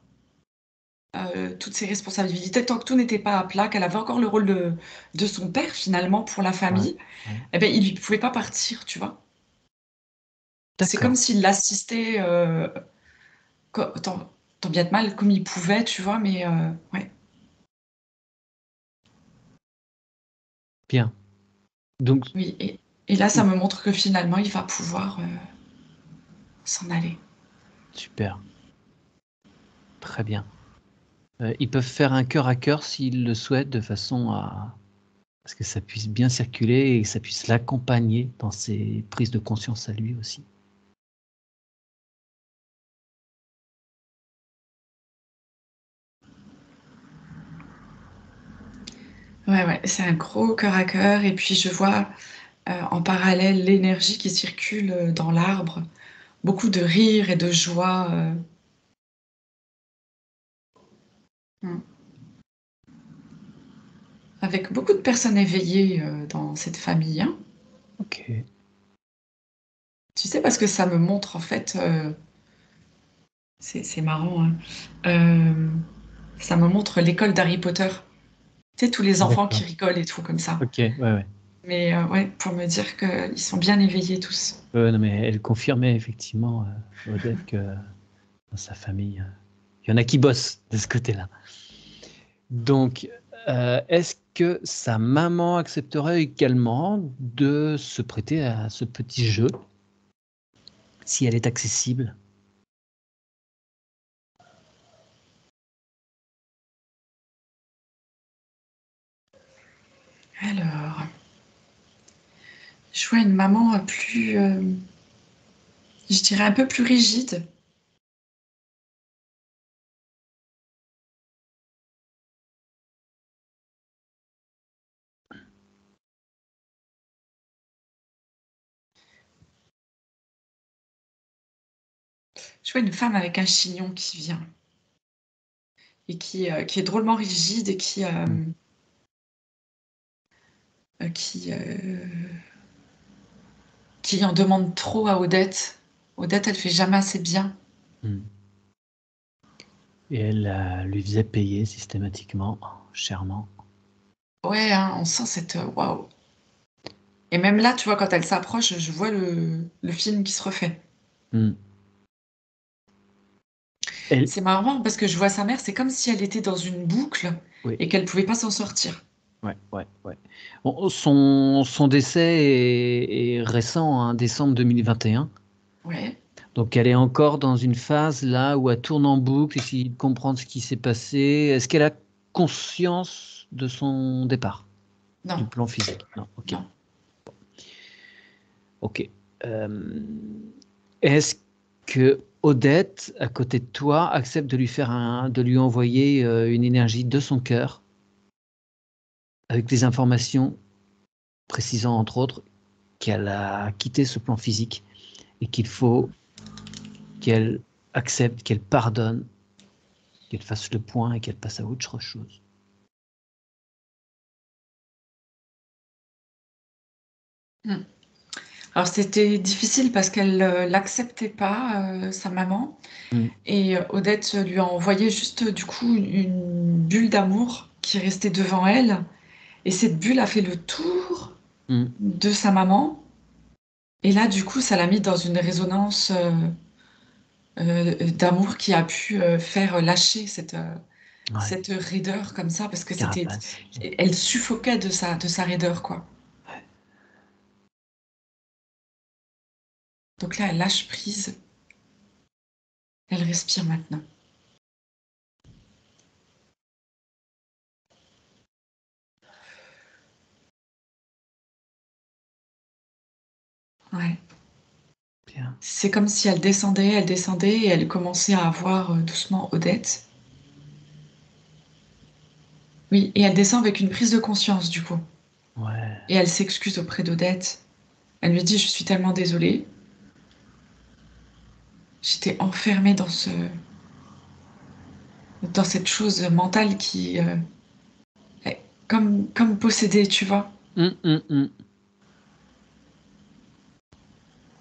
toutes ses responsabilités, tant que tout n'était pas à plat, qu'elle avait encore le rôle de son père finalement pour la ouais, famille, ouais. eh ben, il ne pouvait pas partir, tu vois. C'est comme D'accord. s'il l'assistait tant, tant bien que mal, comme il pouvait, tu vois, mais ouais. Bien. Donc, Oui, et là, ça me montre que finalement, il va pouvoir s'en aller. super. Très bien. Ils peuvent faire un cœur à cœur s'ils le souhaitent, de façon à ce que ça puisse bien circuler et que ça puisse l'accompagner dans ses prises de conscience à lui aussi. Ouais, ouais, c'est un gros cœur à cœur. Et puis, je vois en parallèle l'énergie qui circule dans l'arbre. Beaucoup de rire et de joie. Mm. Avec beaucoup de personnes éveillées dans cette famille, hein. Ok. Tu sais, parce que ça me montre en fait, c'est marrant, hein. Euh, ça me montre l'école d'Harry Potter. Tu sais, tous les enfants qui D'accord. rigolent et tout comme ça. Ok, ouais, ouais. Mais ouais, pour me dire qu'ils sont bien éveillés tous. Non, mais elle confirmait effectivement, Odette, que dans sa famille, il y en a qui bossent de ce côté-là. Donc, est-ce que sa maman accepterait également de se prêter à ce petit jeu, si elle est accessible? Alors, je vois une maman plus, je dirais un peu plus rigide. Je vois une femme avec un chignon qui vient et qui est drôlement rigide et Mmh. euh, qui, euh, qui en demande trop à Odette. Odette, elle fait jamais assez bien. Mmh. Et elle lui faisait payer systématiquement, chèrement. Ouais, hein, on sent cette waouh. Et même là, tu vois, quand elle s'approche, je vois le film qui se refait. Mmh. Elle, C'est marrant parce que je vois sa mère, c'est comme si elle était dans une boucle oui, et qu'elle pouvait pas s'en sortir. ouais, ouais, ouais. Bon, son décès est récent, hein, décembre 2021. Ouais. Donc elle est encore dans une phase là où elle tourne en boucle, essayer de comprendre ce qui s'est passé. Est-ce qu'elle a conscience de son départ, du Non, plan physique? Non, OK. non. OK. Est-ce que Odette, à côté de toi, accepte de lui envoyer, une énergie de son cœur, avec des informations précisant entre autres qu'elle a quitté ce plan physique et qu'il faut qu'elle accepte, qu'elle pardonne, qu'elle fasse le point et qu'elle passe à autre chose? Hmm. Alors c'était difficile parce qu'elle l'acceptait pas, sa maman. Mm, Et Odette lui a envoyé juste du coup une bulle d'amour qui restait devant elle. Et cette bulle a fait le tour mm. de sa maman. Et là, du coup, ça l'a mis dans une résonance d'amour qui a pu faire lâcher Ouais, cette raideur comme ça, parce que carapace. elle suffoquait de sa raideur, quoi. Donc là, elle lâche prise, elle respire maintenant. Ouais. Bien. C'est comme si elle descendait et elle commençait à voir doucement Odette. Oui, et elle descend avec une prise de conscience, du coup. Ouais, Et elle s'excuse auprès d'Odette. Elle lui dit, je suis tellement désolée. J'étais enfermée dans cette chose mentale qui, est comme possédée, tu vois, mm, mm, mm.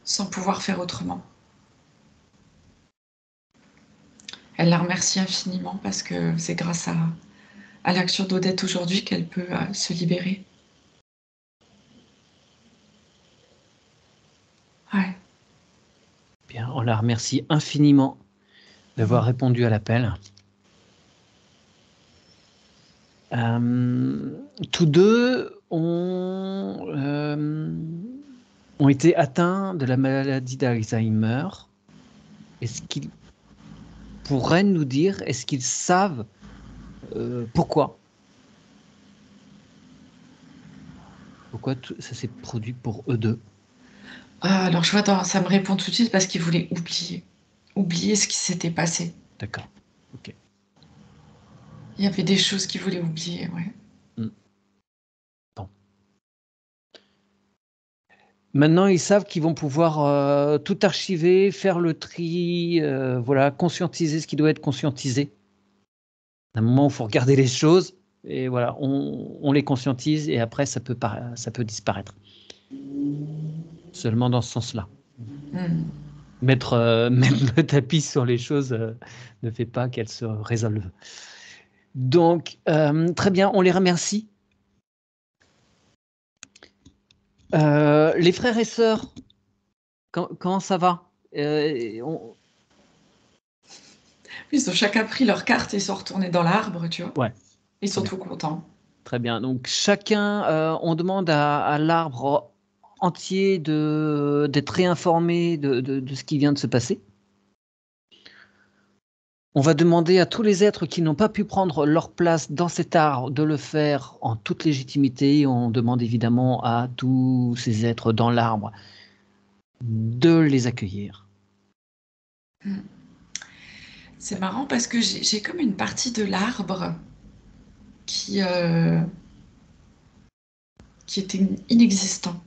sans pouvoir faire autrement. Elle la remercie infiniment parce que c'est grâce à l'action d'Odette aujourd'hui qu'elle peut se libérer. Ouais. Bien. On la remercie infiniment d'avoir répondu à l'appel. Tous deux ont été atteints de la maladie d'Alzheimer. Est-ce qu'ils pourraient nous dire, est-ce qu'ils savent pourquoi? Pourquoi ça s'est produit pour eux deux? Ah, alors je vois, ça me répond tout de suite parce qu'il voulait oublier. Oublier ce qui s'était passé. D'accord. Ok. Il y avait des choses qu'il voulait oublier, ouais. Mm. Bon. Maintenant, ils savent qu'ils vont pouvoir tout archiver, faire le tri, voilà, conscientiser ce qui doit être conscientisé. À un moment, il faut regarder les choses et voilà, on les conscientise et après, ça peut disparaître. Seulement dans ce sens-là. Hmm. Mettre le tapis sur les choses ne fait pas qu'elles se résolvent. Donc, très bien, on les remercie. Les frères et sœurs, comment ça va? Ils ont chacun pris leur carte et sont retournés dans l'arbre, tu vois. Ouais, Ils très sont bien. tout contents. Très bien. Donc, chacun, on demande à l'arbre entier d'être réinformé de ce qui vient de se passer. On va demander à tous les êtres qui n'ont pas pu prendre leur place dans cet arbre de le faire en toute légitimité. On demande évidemment à tous ces êtres dans l'arbre de les accueillir. Hmm. C'est marrant parce que j'ai comme une partie de l'arbre qui, euh, qui était inexistant.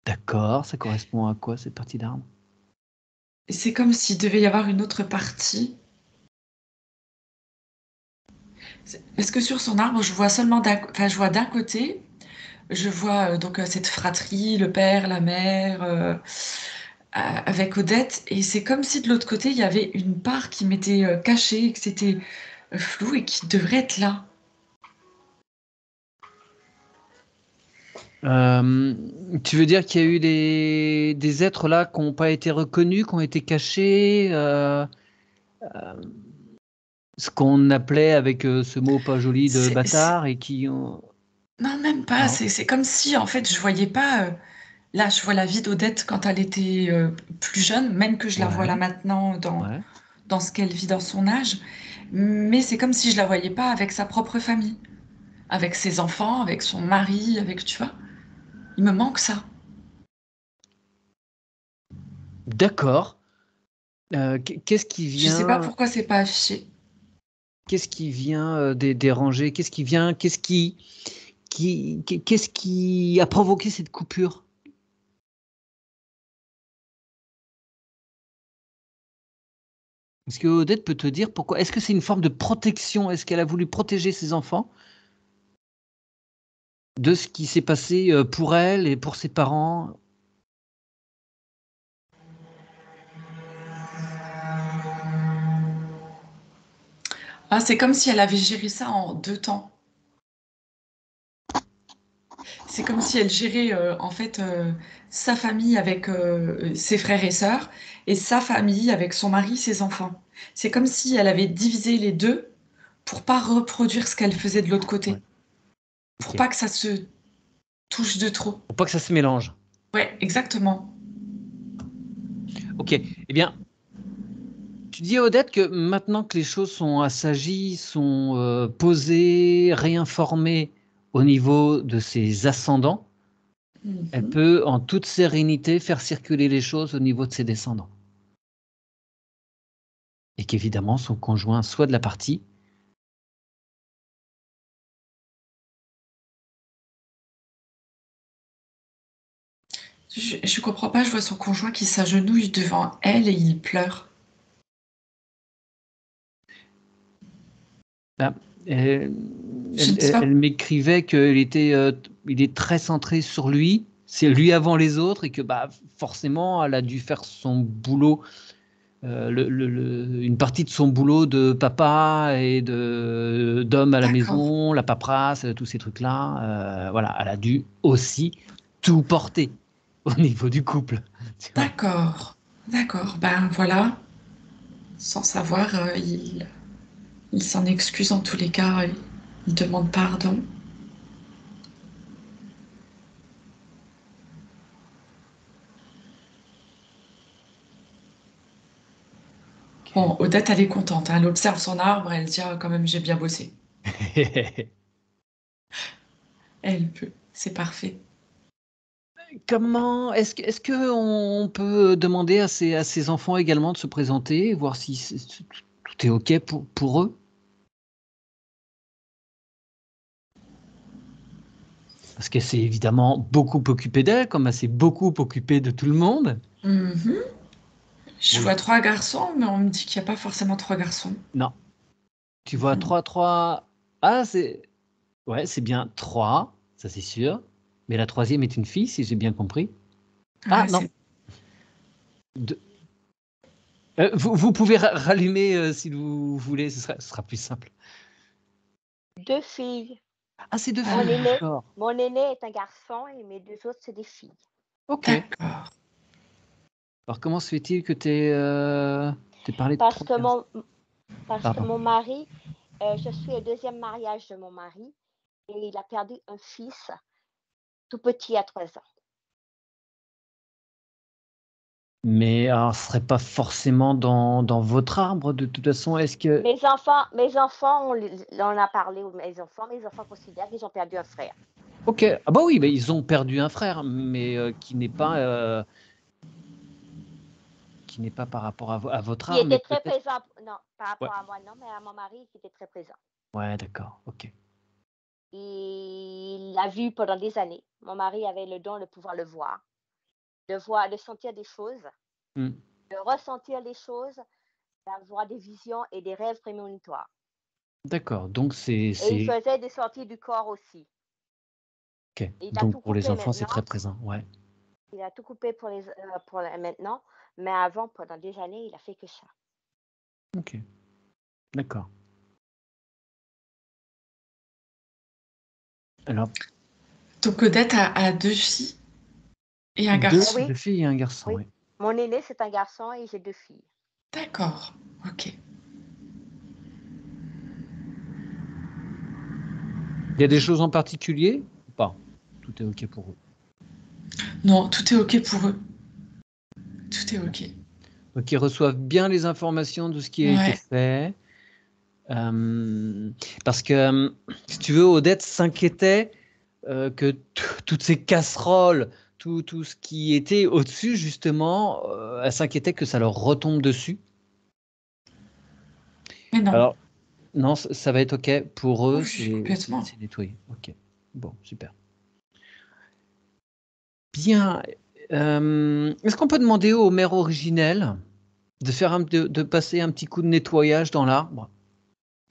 D'accord, ça correspond à quoi cette partie d'arbre? Et c'est comme s'il devait y avoir une autre partie. Parce que sur son arbre, je vois seulement enfin, je vois d'un côté, je vois donc cette fratrie, le père, la mère, avec Odette, et c'est comme si de l'autre côté, il y avait une part qui m'était cachée, que c'était flou et qui devrait être là. Tu veux dire qu'il y a eu des êtres là qui n'ont pas été reconnus, qui ont été cachés, ce qu'on appelait avec ce mot pas joli de bâtard et qui ont... Non, même pas. Non? C'est comme si, en fait, je voyais pas. Là, je vois la vie d'Odette quand elle était plus jeune, même que je la vois Ouais, là maintenant ouais. dans ce qu'elle vit dans son âge. Mais c'est comme si je la voyais pas avec sa propre famille, avec ses enfants, avec son mari, avec, tu vois. Il me manque ça. D'accord. Qu'est-ce qui Je sais pas vient, pourquoi c'est pas affiché. déranger? Qu'est-ce qui a provoqué cette coupure? Est-ce que Odette peut te dire pourquoi? Est-ce que c'est une forme de protection? Est-ce qu'elle a voulu protéger ses enfants? de ce qui s'est passé pour elle et pour ses parents. Ah, c'est comme si elle avait géré ça en 2 temps. C'est comme si elle gérait en fait sa famille avec ses frères et sœurs et sa famille avec son mari, ses enfants. C'est comme si elle avait divisé les deux pour pas reproduire ce qu'elle faisait de l'autre côté, Ouais. pour Ok. pas que ça se touche de trop. Pour pas que ça se mélange. Ouais, exactement. Ok. Eh bien, tu dis à Odette que maintenant que les choses sont assagies, sont posées, réinformées au niveau de ses ascendants, elle Mhm. peut en toute sérénité faire circuler les choses au niveau de ses descendants. Et qu'évidemment, son conjoint soit de la partie. Je comprends pas, je vois son conjoint qui s'agenouille devant elle et il pleure. Ah, elle, Je ne sais pas. elle m'écrivait qu'il était, il est très centré sur lui, c'est lui avant les autres, et que bah, forcément, elle a dû faire son boulot, une partie de son boulot de papa et d'homme à la D'accord, maison, la paperasse, tous ces trucs-là. Voilà, elle a dû aussi tout porter au niveau du couple. Tu vois. d'accord, d'accord. Ben voilà, sans savoir, il s'en excuse en tous les cas, il demande pardon. Bon, Odette, elle est contente, hein. Elle observe son arbre, elle dit ah, quand même, j'ai bien bossé. Ok. Elle peut, c'est parfait. Comment est-ce que on peut demander à ses enfants également de se présenter, voir si tout est OK pour eux? Parce qu'elle s'est évidemment beaucoup occupée d'elle, comme elle s'est beaucoup occupée de tout le monde. Mhm. Je Bon, vois 3 garçons, mais on me dit qu'il n'y a pas forcément 3 garçons. non, tu vois Mhm. 3 ah c'est ouais, c'est bien 3, ça c'est sûr, mais la troisième est une fille, si j'ai bien compris. Ah Ouais, non, 2 vous pouvez rallumer, si vous voulez, ce sera plus simple. Deux filles. Ah, c'est 2 Mon filles, Ah, aîné d'accord. mon aîné est un garçon et mes 2 autres, c'est des filles. OK. d'accord. Alors comment se fait-il que tu parlé de Parce 3 que garçons? mon Pardon. mari, je suis au 2e mariage de mon mari et il a perdu un fils tout petit à 3 ans. Mais alors, ce serait pas forcément dans votre arbre de toute façon? Est-ce que Mes enfants, on en a parlé aux mes enfants considèrent qu'ils ont perdu un frère. OK. Ah bah oui, mais ils ont perdu un frère, mais qui n'est pas par rapport à votre Qui arbre, mais était très peut-être présent non, par ouais. rapport à moi non, mais à mon mari qui était très présent. Ouais, d'accord, OK. Il l'a vu pendant des années. Mon mari avait le don de pouvoir le voir, de sentir des choses, Mmh. de ressentir les choses, d'avoir des visions et des rêves prémonitoires. D'accord, donc c'est Et il c'est faisait des sorties du corps aussi. OK. Il a Donc tout pour les coupé enfants, c'est très maintenant. présent, ouais. Il a tout coupé maintenant, mais avant, pendant des années, il a fait que ça. OK, d'accord. Alors Donc Odette a 2 filles et un 2 garçon. Oui, 2 filles et un garçon, oui. oui. Mon aîné, c'est un garçon et j'ai 2 filles. D'accord, ok. Il y a des choses en particulier ou pas? Tout est OK pour eux? Non, tout est ok pour eux. Tout est Bon. ok. Donc ils reçoivent bien les informations de ce qui a été Ouais. fait. Parce que, si tu veux, Odette s'inquiétait que toutes ces casseroles, tout ce qui était au-dessus, justement, elle s'inquiétait que ça leur retombe dessus. Mais non. Alors, non, ça va être OK pour eux, Oui, complètement. c'est nettoyé. OK. Bon, super. Bien. Est-ce qu'on peut demander au maire originel de faire de passer un petit coup de nettoyage dans l'arbre,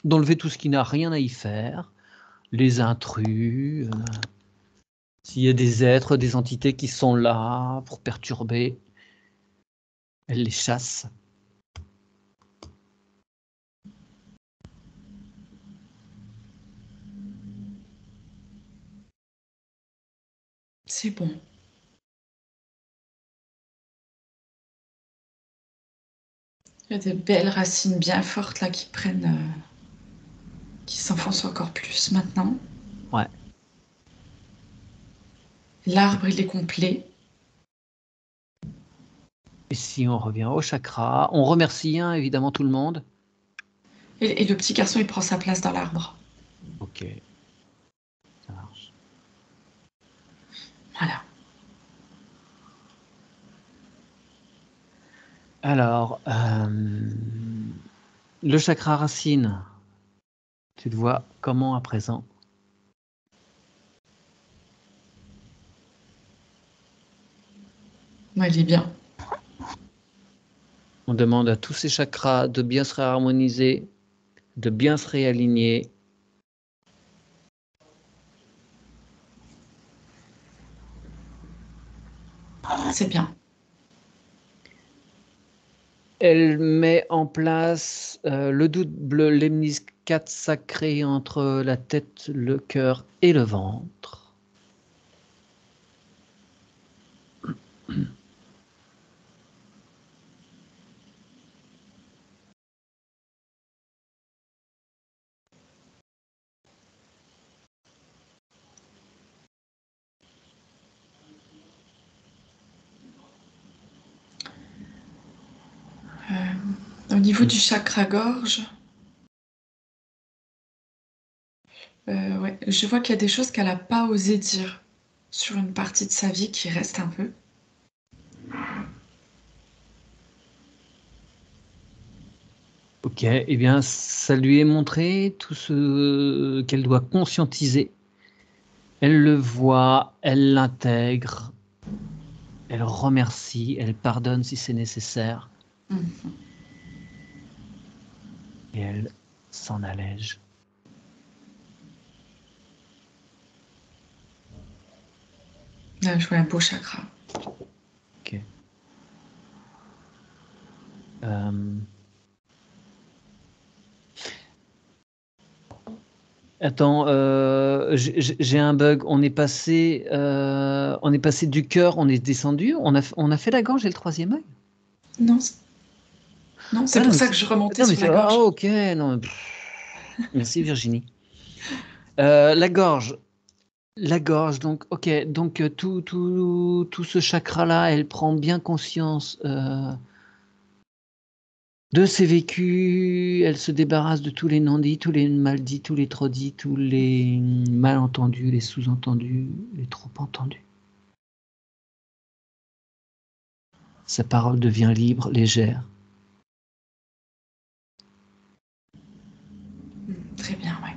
d'enlever tout ce qui n'a rien à y faire, les intrus, S'il y a des êtres, des entités qui sont là pour perturber, elle les chasse. C'est bon. Il y a des belles racines bien fortes là qui qui s'enfoncent encore plus maintenant. Ouais. L'arbre, il est complet. Et si on revient au chakra, on remercie évidemment tout le monde. Et le petit garçon, il prend sa place dans l'arbre. Ok. Ça marche. Voilà. Alors, le chakra racine, tu te vois comment à présent? Ouais, il est bien. On demande à tous ces chakras de bien se réharmoniser, de bien se réaligner. C'est bien. Elle met en place le double lemniscate sacré entre la tête, le cœur et le ventre. Au niveau du chakra gorge, ouais, je vois qu'il y a des choses qu'elle n'a pas osé dire sur une partie de sa vie qui reste un peu. Ok, eh bien, ça lui est montré tout ce qu'elle doit conscientiser. Elle le voit, elle l'intègre, elle remercie, elle pardonne si c'est nécessaire. Et elle s'en allège. Là, je vois un beau chakra. Ok. Attends, j'ai un bug. On est passé du cœur, on est descendu. On a fait la gorge et le troisième œil. Non, non, c'est Ah, pour ça que je remontais sur la gorge. ok. Non, merci Virginie. La gorge. La gorge, donc, ok, donc tout ce chakra-là, elle prend bien conscience de ses vécus, elle se débarrasse de tous les non-dits, tous les mal-dits, tous les trop-dits, tous les malentendus, les sous-entendus, les trop-entendus. Sa parole devient libre, légère. Très bien, ouais.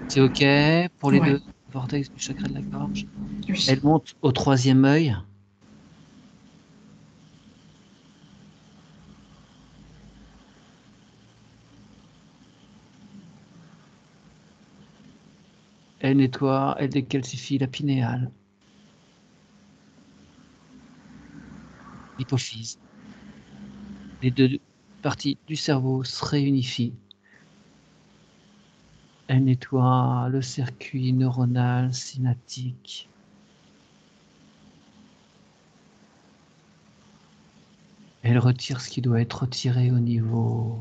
C'est ok pour les Ouais. deux vortex du chakra de la gorge. Oui. Elle monte au troisième œil. Elle nettoie, elle décalcifie la pinéale, l'hypophyse. Les deux parties du cerveau se réunifient. Elle nettoie le circuit neuronal synaptique. Elle retire ce qui doit être retiré au niveau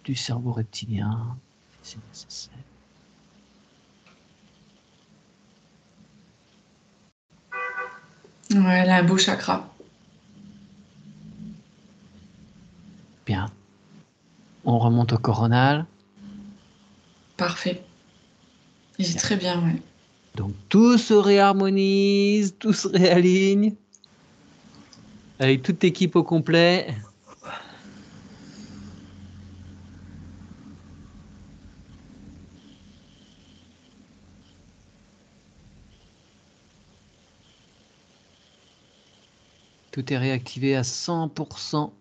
du cerveau reptilien, si c'est nécessaire. Ouais, elle a un beau chakra. Bien. On remonte au coronal. Parfait. Il est Bien. très bien, ouais. Donc tout se réharmonise, tout se réaligne. Avec toute équipe au complet. Tout est réactivé à 100%.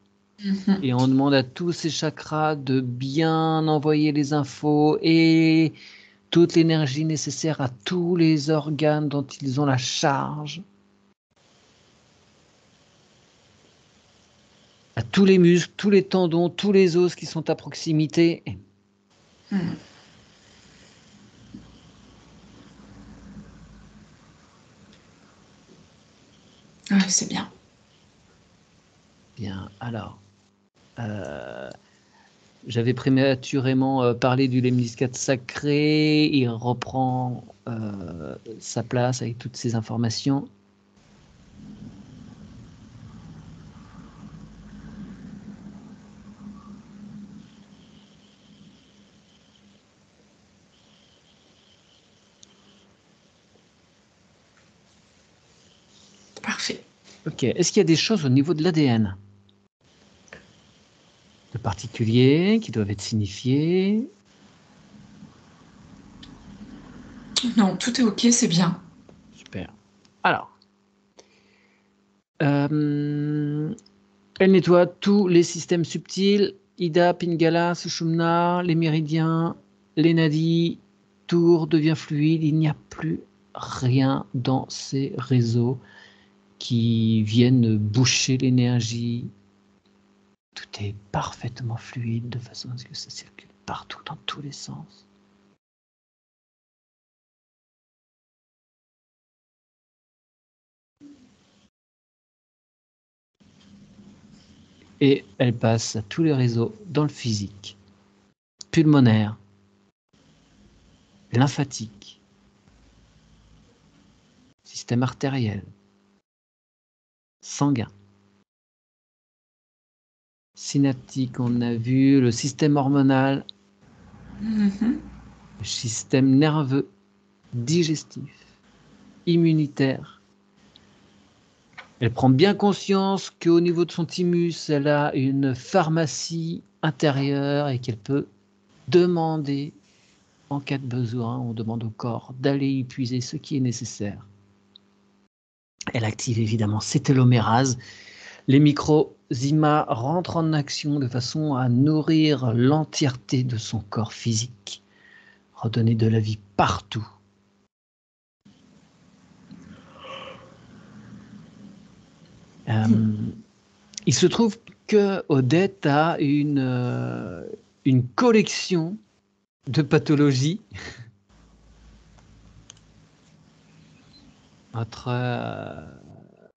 Et on demande à tous ces chakras de bien envoyer les infos et toute l'énergie nécessaire à tous les organes dont ils ont la charge, à tous les muscles, tous les tendons, tous les os qui sont à proximité. Hmm. Ouais, c'est bien. Bien, alors, j'avais prématurément parlé du lemniscate sacré, il reprend sa place avec toutes ces informations. Parfait. Ok, est-ce qu'il y a des choses au niveau de l'ADN de particulier qui doivent être signifiées? Non, tout est OK, c'est bien. Super. Alors, elle nettoie tous les systèmes subtils, Ida, Pingala, Sushumna, les méridiens, les nadis, tout devient fluide, il n'y a plus rien dans ces réseaux qui viennent boucher l'énergie. Tout est parfaitement fluide de façon à ce que ça circule partout dans tous les sens. Et elle passe à tous les réseaux dans le physique, pulmonaire, lymphatique, système artériel, sanguin, synaptique, on a vu, le système hormonal, Mhm. le système nerveux, digestif, immunitaire. Elle prend bien conscience qu'au niveau de son thymus, elle a une pharmacie intérieure et qu'elle peut demander, en cas de besoin, on demande au corps d'aller y puiser ce qui est nécessaire. Elle active évidemment ses télomérases. Les microzymas rentrent en action de façon à nourrir l'entièreté de son corps physique, redonner de la vie partout. Il se trouve que Odette a une collection de pathologies entre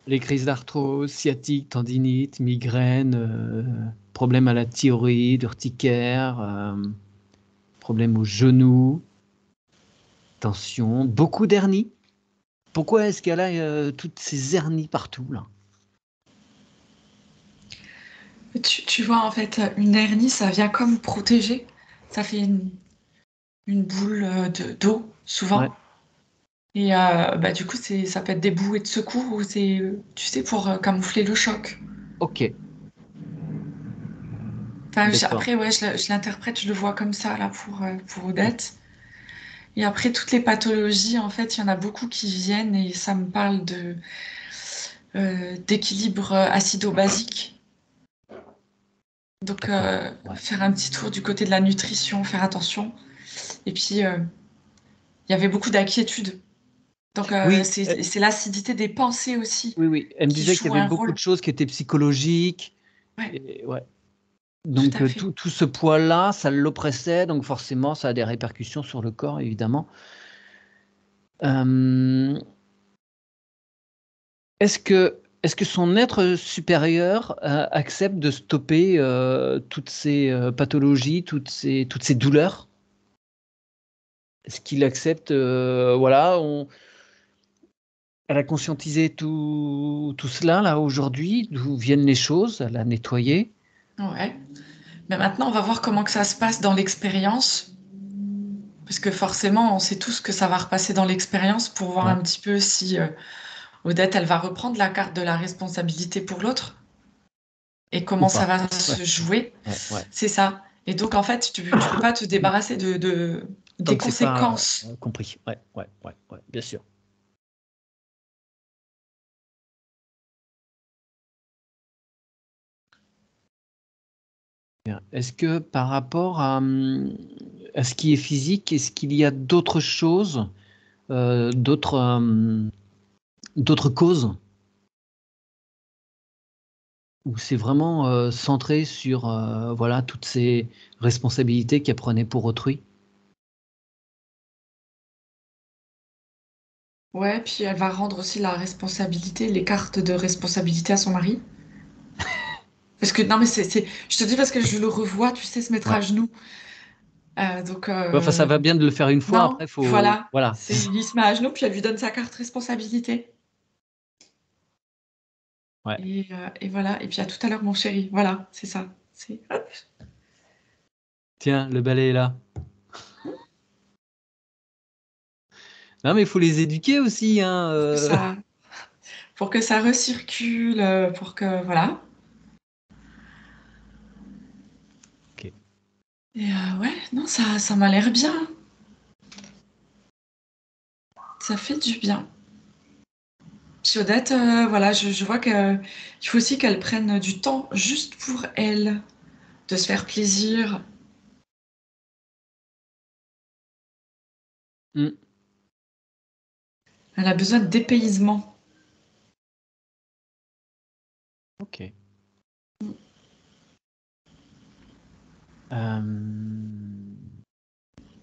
les crises d'arthrose, sciatique, tendinite, migraine, problèmes à la thyroïde, urticaire, problèmes aux genoux, tension, beaucoup d'hernies. Pourquoi est-ce qu'elle a toutes ces hernies partout là? Tu vois, en fait, une hernie, ça vient comme protéger. Ça fait une boule d'eau, Ouais, souvent. Et bah, du coup, ça peut être des bouées de secours ou c'est, tu sais, pour camoufler le choc. ok, Enfin, d'accord. après, ouais, je l'interprète, je le vois comme ça, là, pour Odette. Et après, toutes les pathologies, en fait, il y en a beaucoup qui viennent et ça me parle d'équilibre acido-basique. Donc, D'accord. Ouais. faire un petit tour du côté de la nutrition, faire attention. Et puis, il y avait beaucoup d'inquiétudes. Donc, Oui, c'est l'acidité des pensées aussi oui, oui. Elle me qui disait qu'il y joue avait un beaucoup rôle. de choses qui étaient psychologiques. Ouais, Et, ouais. tout Donc à fait. tout ce poids-là, ça l'oppressait, donc forcément, ça a des répercussions sur le corps, évidemment. Euh, est-ce que son être supérieur accepte de stopper toutes ces pathologies, toutes ces douleurs? Est-ce qu'il accepte, voilà, elle a conscientisé tout cela là aujourd'hui, d'où viennent les choses, elle a nettoyé. Ouais. Mais maintenant, on va voir comment que ça se passe dans l'expérience. Parce que forcément, on sait tous que ça va repasser dans l'expérience pour voir Ouais. un petit peu si Odette, elle va reprendre la carte de la responsabilité pour l'autre et Ou comment ça pas. va Ouais, se jouer. ouais, ouais. C'est ça. Et donc, en fait, tu peux pas te débarrasser Tant des que c'est pas conséquences. compris. Ouais, ouais, ouais, ouais, bien sûr. Bien. Est-ce que par rapport à à ce qui est physique, est-ce qu'il y a d'autres choses, d'autres causes, ou c'est vraiment centré sur voilà, toutes ces responsabilités qu'elle prenait pour autrui? Ouais, puis elle va rendre aussi la responsabilité, les cartes de responsabilité à son mari. Parce que, non, mais je te dis parce que je le revois, tu sais, se mettre Ouais. à genoux. Donc, Enfin, ça va bien de le faire une fois, non, après, faut. voilà. Voilà. Il se met à genoux, puis elle lui donne sa carte responsabilité. Ouais. Et voilà. Et puis à tout à l'heure, mon chéri. Voilà, c'est ça. Hop. Tiens, le balai est là. Non, mais il faut les éduquer aussi, hein. Pour que ça recircule, pour que, voilà. Ok. Et ouais, non, ça m'a l'air bien. Ça fait du bien. Puis Odette, voilà, je vois qu'il faut aussi qu'elle prenne du temps juste pour elle, de se faire plaisir. Mm. Elle a besoin de dépaysement. Ok.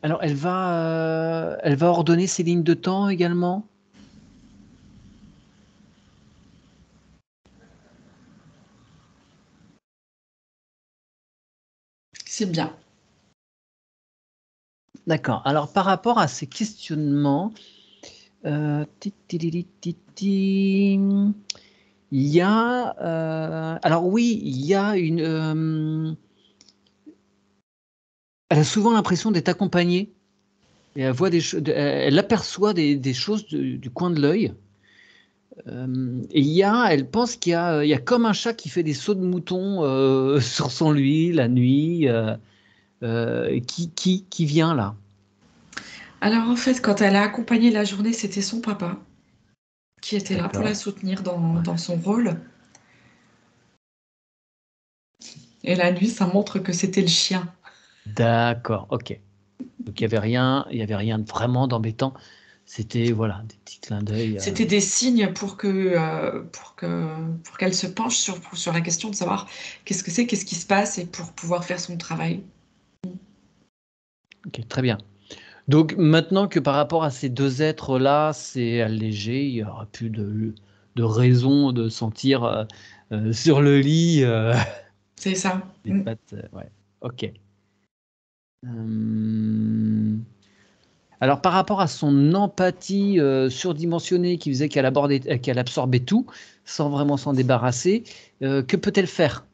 Alors, elle va ordonner ses lignes de temps également. C'est bien. D'accord. Alors, par rapport à ces questionnements, il y a, alors oui, il y a elle a souvent l'impression d'être accompagnée et elle voit elle aperçoit des choses du coin de l'œil. Et elle pense il y a comme un chat qui fait des sauts de mouton sur son lit la nuit. Qui vient là? Alors en fait, quand elle a accompagné la journée, c'était son papa qui était là pour la D'accord. soutenir dans son rôle. Et la nuit, ça montre que c'était le chien. D'accord, ok. Donc il y avait rien de vraiment d'embêtant. C'était voilà des petits clins d'œil. C'était des signes pour qu'elle se penche sur la question de savoir qu'est-ce que c'est, qu'est-ce qui se passe et pour pouvoir faire son travail. Ok, très bien. Donc maintenant que par rapport à ces deux êtres-là, c'est allégé, il n'y aura plus de raison de sentir sur le lit C'est ça. les pattes. Ouais, ok. Hum, Alors par rapport à son empathie surdimensionnée qui faisait qu'elle absorbait tout sans vraiment s'en débarrasser, que peut-elle faire?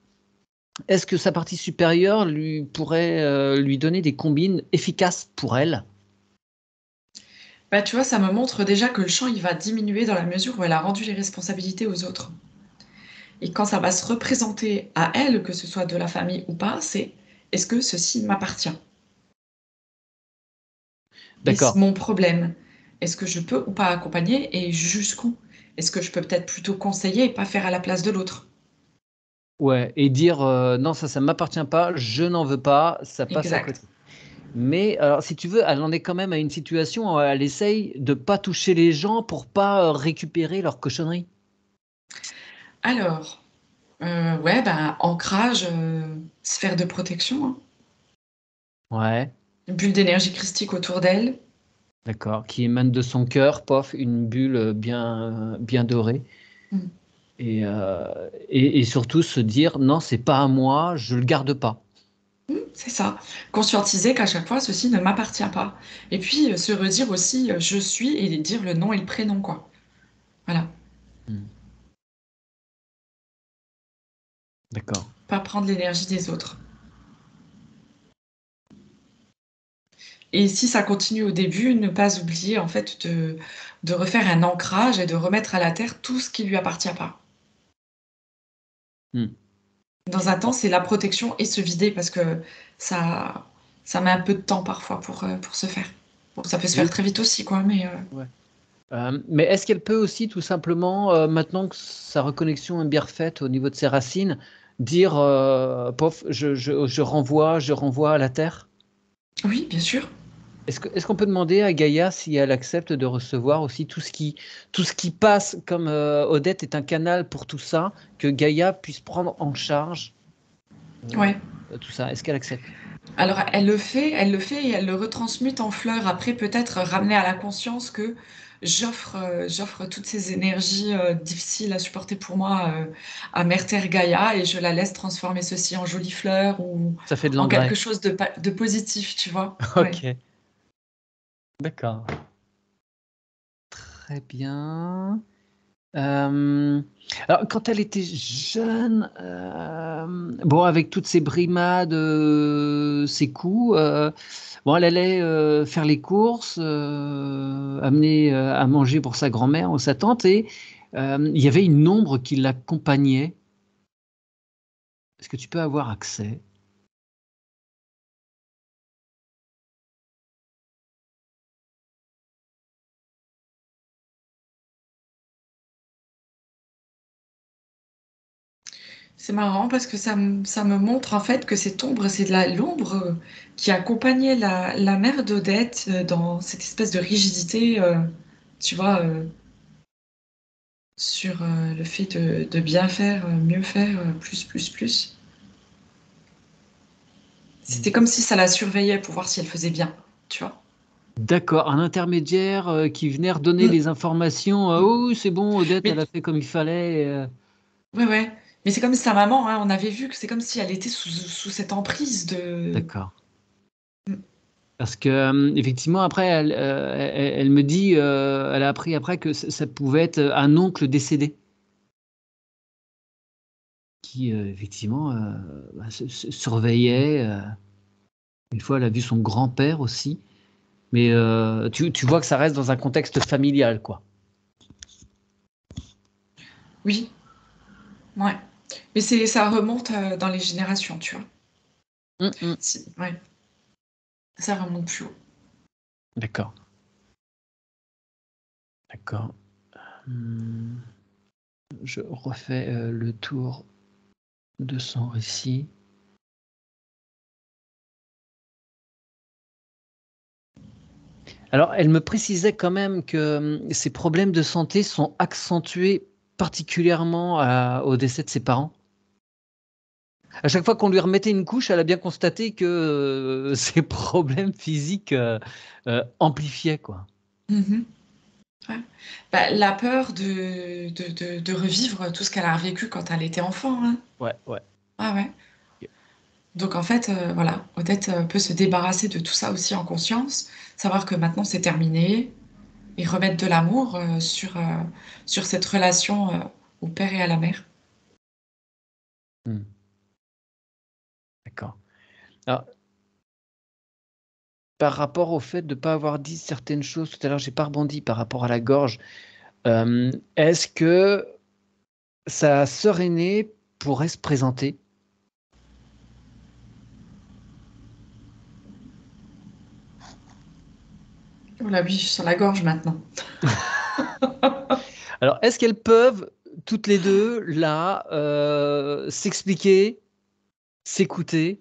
Est-ce que sa partie supérieure pourrait lui donner des combines efficaces pour elle? Bah, tu vois, ça me montre déjà que le champ, il va diminuer dans la mesure où elle a rendu les responsabilités aux autres. Et quand ça va se représenter à elle, que ce soit de la famille ou pas, c'est est-ce que ceci m'appartient? Est-ce D'accord. mon problème? Est-ce que je peux ou pas accompagner et jusqu'où? Est-ce que je peux peut-être plutôt conseiller et pas faire à la place de l'autre? Ouais, et dire non, ça ne m'appartient pas, je n'en veux pas, ça passe à Exact. côté. Mais alors, si tu veux, elle en est quand même à une situation où elle essaye de pas toucher les gens pour pas récupérer leur cochonnerie. Alors, ouais, bah, ancrage, sphère de protection, hein. Ouais, Bulle d'énergie christique autour d'elle. d'accord. Qui émane de son cœur, pof, une bulle bien dorée. Mmh. Et surtout se dire non, c'est pas à moi, je le garde pas. C'est ça. Conscientiser qu'à chaque fois, ceci ne m'appartient pas. Et puis, se redire aussi, je suis et dire le nom et le prénom, quoi. Voilà. Hmm. D'accord. Pas prendre l'énergie des autres. Et si ça continue au début, ne pas oublier, en fait, de refaire un ancrage et de remettre à la terre tout ce qui lui appartient pas. Hmm. Dans un temps, Bon. c'est la protection et se vider parce que ça, ça met un peu de temps parfois pour se faire. Bon, ça peut se faire Oui. très vite aussi, quoi, mais Ouais. Mais est-ce qu'elle peut aussi tout simplement, maintenant que sa reconnexion est bien refaite au niveau de ses racines, dire pof, je renvoie à la terre? Oui, bien sûr. Est-ce qu'on peut demander à Gaïa si elle accepte de recevoir aussi tout ce qui passe, comme Odette est un canal pour tout ça, que Gaïa puisse prendre en charge Ouais. tout ça? Est-ce qu'elle accepte? Alors, elle le fait et elle le retransmute en fleurs. Après, peut-être ramener à la conscience que j'offre toutes ces énergies difficiles à supporter pour moi à Mère Terre Gaïa et je la laisse transformer ceci en jolies fleurs ou Ça fait de en quelque l'engrais. chose de positif, tu vois. Ouais. Ok, d'accord. Très bien. Euh, alors, quand elle était jeune, bon, avec toutes ces brimades, ces coups, bon, elle allait faire les courses, amener à manger pour sa grand-mère ou sa tante, et il y avait une ombre qui l'accompagnait. Est-ce que tu peux avoir accès? C'est marrant parce que ça me montre en fait que cette ombre, c'est de l'ombre qui accompagnait la mère d'Odette dans cette espèce de rigidité, tu vois, sur le fait de bien faire, mieux faire, plus, plus, plus. C'était comme si ça la surveillait pour voir si elle faisait bien, tu vois. D'accord, un intermédiaire qui venait redonner Mm. les informations. Oh, c'est bon, Odette, elle Mais a fait comme il fallait. ouais, ouais. Mais c'est comme sa maman, hein, on avait vu que c'est comme si elle était sous cette emprise de. D'accord. Mm. Parce que effectivement, après, elle me dit, elle a appris après que ça pouvait être un oncle décédé qui, effectivement, bah, surveillait. Une fois, elle a vu son grand-père aussi. Mais tu vois que ça reste dans un contexte familial, quoi. Oui, ouais. Mais ça remonte dans les générations, tu vois. Mm. Ouais, ça remonte plus haut. D'accord. D'accord. Hum, je refais le tour de son récit. Alors, elle me précisait quand même que ses problèmes de santé sont accentués particulièrement au décès de ses parents. À chaque fois qu'on lui remettait une couche, elle a bien constaté que ses problèmes physiques amplifiaient, quoi. Mhm. Ouais. Bah, la peur de revivre tout ce qu'elle a vécu quand elle était enfant, hein. Ouais, ouais. Ah ouais. Ok. Donc en fait, voilà, Odette peut se débarrasser de tout ça aussi en conscience, savoir que maintenant c'est terminé et remettre de l'amour sur cette relation au père et à la mère. Hmm, d'accord. Alors, par rapport au fait de ne pas avoir dit certaines choses tout à l'heure, j'ai pas rebondi par rapport à la gorge. Est-ce que sa sœur aînée pourrait se présenter? Oh la biche sur la gorge maintenant. Alors, est-ce qu'elles peuvent toutes les deux là s'expliquer, s'écouter,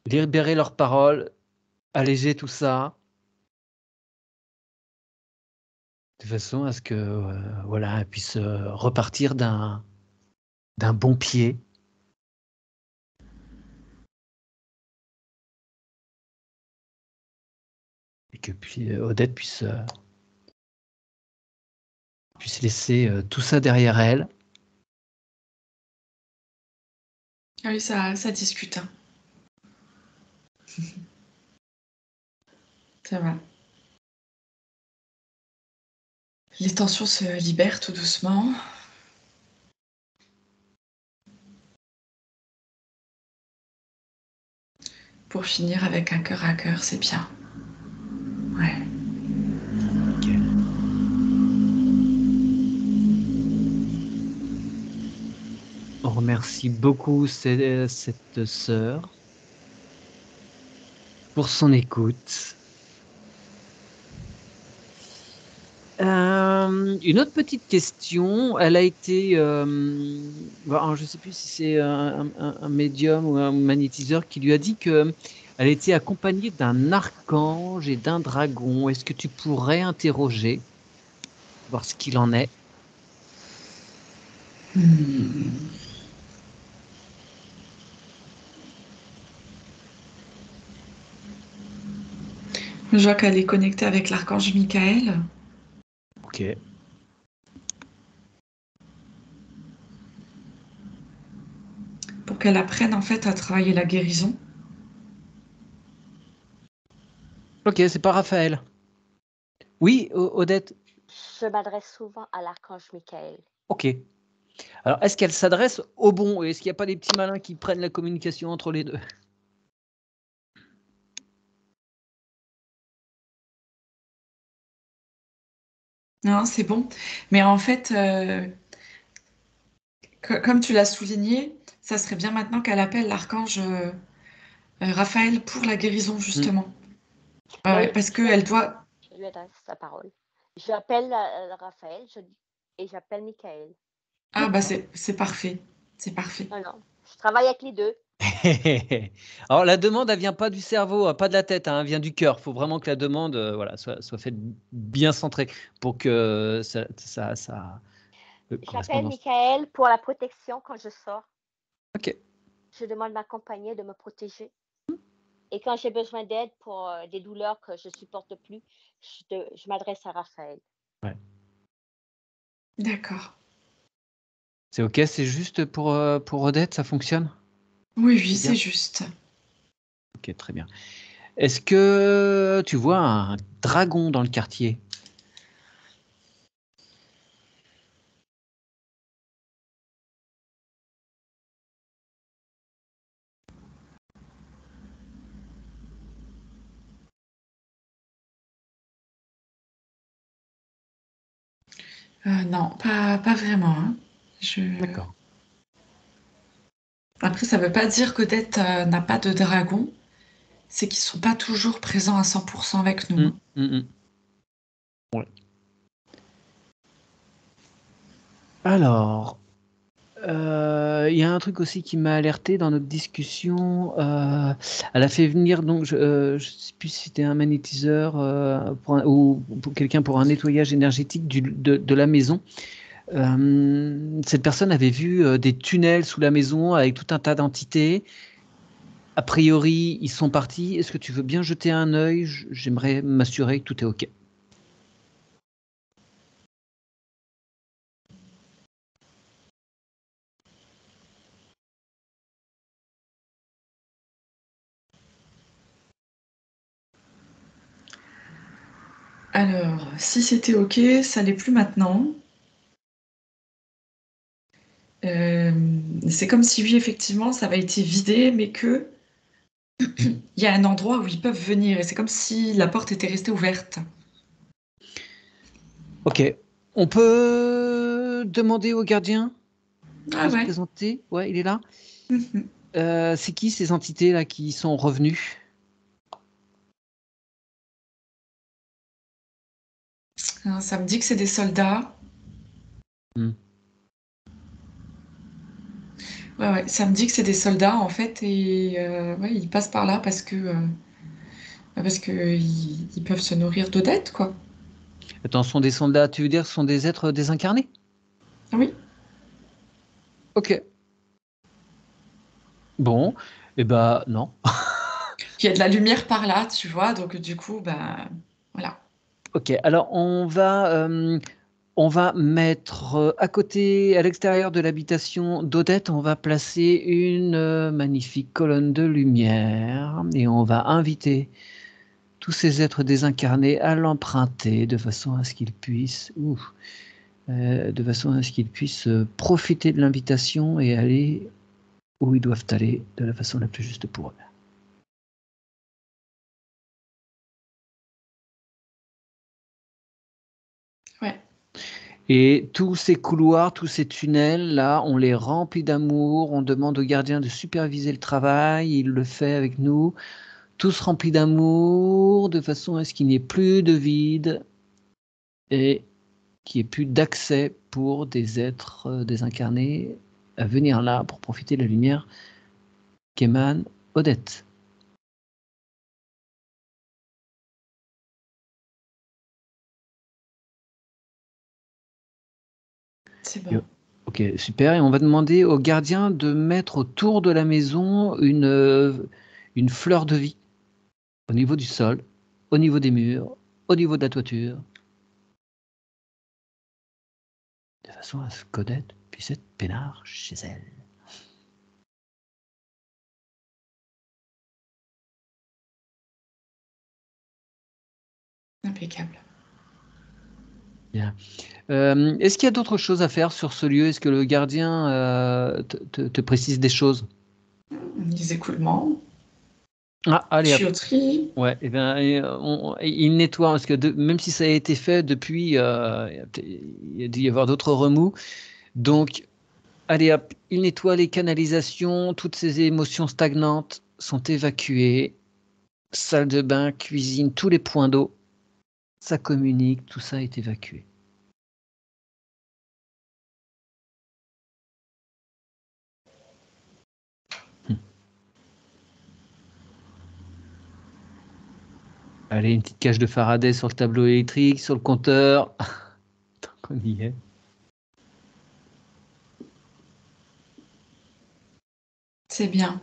libérer leurs paroles, alléger tout ça, de façon à ce que voilà, elles puissent repartir d'un bon pied et que puis Odette puisse laisser tout ça derrière elle. Ah oui, ça discute, hein. Ça va. Les tensions se libèrent tout doucement. Pour finir avec un cœur à cœur, c'est bien. Ouais. Ok. On remercie beaucoup cette sœur pour son écoute. Une autre petite question, elle a été, bon, alors je ne sais plus si c'est un médium ou un magnétiseur qui lui a dit que Elle était accompagnée d'un archange et d'un dragon. Est-ce que tu pourrais interroger, voir ce qu'il en est? Je vois qu'elle est connectée avec l'archange Michael. Ok. Pour qu'elle apprenne en fait à travailler la guérison. Ok, c'est pas Raphaël. Oui, Odette. Je m'adresse souvent à l'archange Michael. Ok. Alors, est-ce qu'elle s'adresse au bon? Est-ce qu'il n'y a pas des petits malins qui prennent la communication entre les deux? Non, c'est bon. Mais en fait, comme tu l'as souligné, ça serait bien maintenant qu'elle appelle l'archange Raphaël pour la guérison, justement. Oui, Parce qu'elle doit... je lui adresse sa parole. J'appelle Raphaël et j'appelle Michael. Ah, bah c'est parfait. C'est parfait. Non, non, je travaille avec les deux. Alors, la demande, elle vient pas du cerveau, pas de la tête, hein, elle vient du cœur. Il faut vraiment que la demande voilà, soit faite bien centrée pour que ça J'appelle correspondance. Michael pour la protection quand je sors. Ok. Je demande m'accompagner, de me protéger. Et quand j'ai besoin d'aide pour des douleurs que je supporte plus, je m'adresse à Raphaël. Ouais. D'accord. C'est ok, c'est juste pour Odette, ça fonctionne? Oui, oui, C'est bien. c'est juste. Ok, très bien. Est-ce que tu vois un dragon dans le quartier? Non, pas vraiment, hein. D'accord. Après, ça ne veut pas dire qu'Odette n'a pas de dragon. C'est qu'ils sont pas toujours présents à 100% avec nous, hein. Ouais. Alors, il y a un truc aussi qui m'a alerté dans notre discussion. Elle a fait venir, donc, je ne sais plus si c'était un magnétiseur ou pour quelqu'un pour un nettoyage énergétique de la maison. Cette personne avait vu des tunnels sous la maison avec tout un tas d'entités. A priori, ils sont partis. Est-ce que tu veux bien jeter un œil? J'aimerais m'assurer que tout est OK. Alors, si c'était OK, ça l'est plus maintenant. C'est comme si oui, effectivement, ça avait été vidé, mais que il y a un endroit où ils peuvent venir. Et c'est comme si la porte était restée ouverte. OK. On peut demander au gardien Ah de se ouais. présenter? Ouais, il est là. Mhm. C'est qui ces entités-là qui sont revenues? Alors, ça me dit que c'est des soldats. Hmm. Ouais, ouais, ça me dit que c'est des soldats en fait, et ouais, ils passent par là parce que ils peuvent se nourrir d'Odette, quoi. Attends, ce sont des soldats, tu veux dire ce sont des êtres désincarnés? Ah oui. OK. Bon, eh ben non. Il y a de la lumière par là, tu vois, donc du coup, bah voilà. OK, alors on va mettre à côté, à l'extérieur de l'habitation d'Odette, on va placer une magnifique colonne de lumière et on va inviter tous ces êtres désincarnés à l'emprunter de façon à ce qu'ils puissent, profiter de l'invitation et aller où ils doivent aller de la façon la plus juste pour eux. Ouais. Et tous ces couloirs, tous ces tunnels, là, on les remplit d'amour, on demande au gardien de superviser le travail, il le fait avec nous, tous remplis d'amour, de façon à ce qu'il n'y ait plus de vide et qu'il n'y ait plus d'accès pour des êtres désincarnés à venir là pour profiter de la lumière qu'émane Odette. C'est Et- bon. Ok, super. Et on va demander au gardien de mettre autour de la maison une fleur de vie au niveau du sol, au niveau des murs, au niveau de la toiture, de façon à ce qu'Odette puisse être peinard chez elle. Impeccable. Bien. Est-ce qu'il y a d'autres choses à faire sur ce lieu? Est-ce que le gardien te précise des choses? Les écoulements, Ah, allez, hop. tuyauterie. Ouais, et bien, il nettoie, parce que même si ça a été fait depuis, il y a dû y avoir d'autres remous. Donc, allez, hop, il nettoie les canalisations, toutes ces émotions stagnantes sont évacuées. Salle de bain, cuisine, tous les points d'eau, ça communique, tout ça est évacué. Allez, une petite cage de Faraday sur le tableau électrique, sur le compteur. Tant qu'on y est. C'est bien.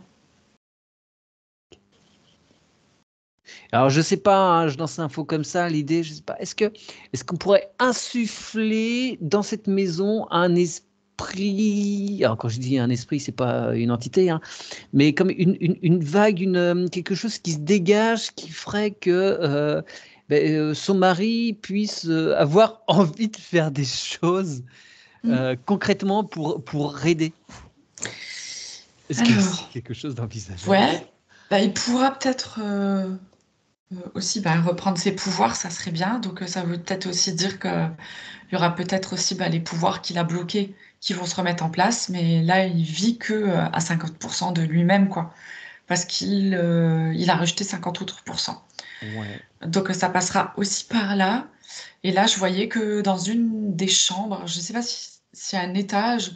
Alors, je sais pas, hein, je lance l'info comme ça, l'idée, je sais pas, est-ce qu'on pourrait insuffler dans cette maison un esprit, alors quand je dis un esprit, c'est pas une entité, hein, mais comme une vague, quelque chose qui se dégage, qui ferait que son mari puisse avoir envie de faire des choses concrètement pour aider. Est-ce que c'est Alors, quelque chose d'envisageable? ouais, bah, il pourra peut-être aussi reprendre ses pouvoirs, ça serait bien. Donc, ça veut peut-être aussi dire qu'il y aura peut-être aussi les pouvoirs qu'il a bloqués qui vont se remettre en place. Mais là, il vit que à 50% de lui-même, quoi. Parce il a rejeté 50 autres pourcents. Ouais. Donc, ça passera aussi par là. Et là, je voyais que dans une des chambres, je ne sais pas si c'est un étage,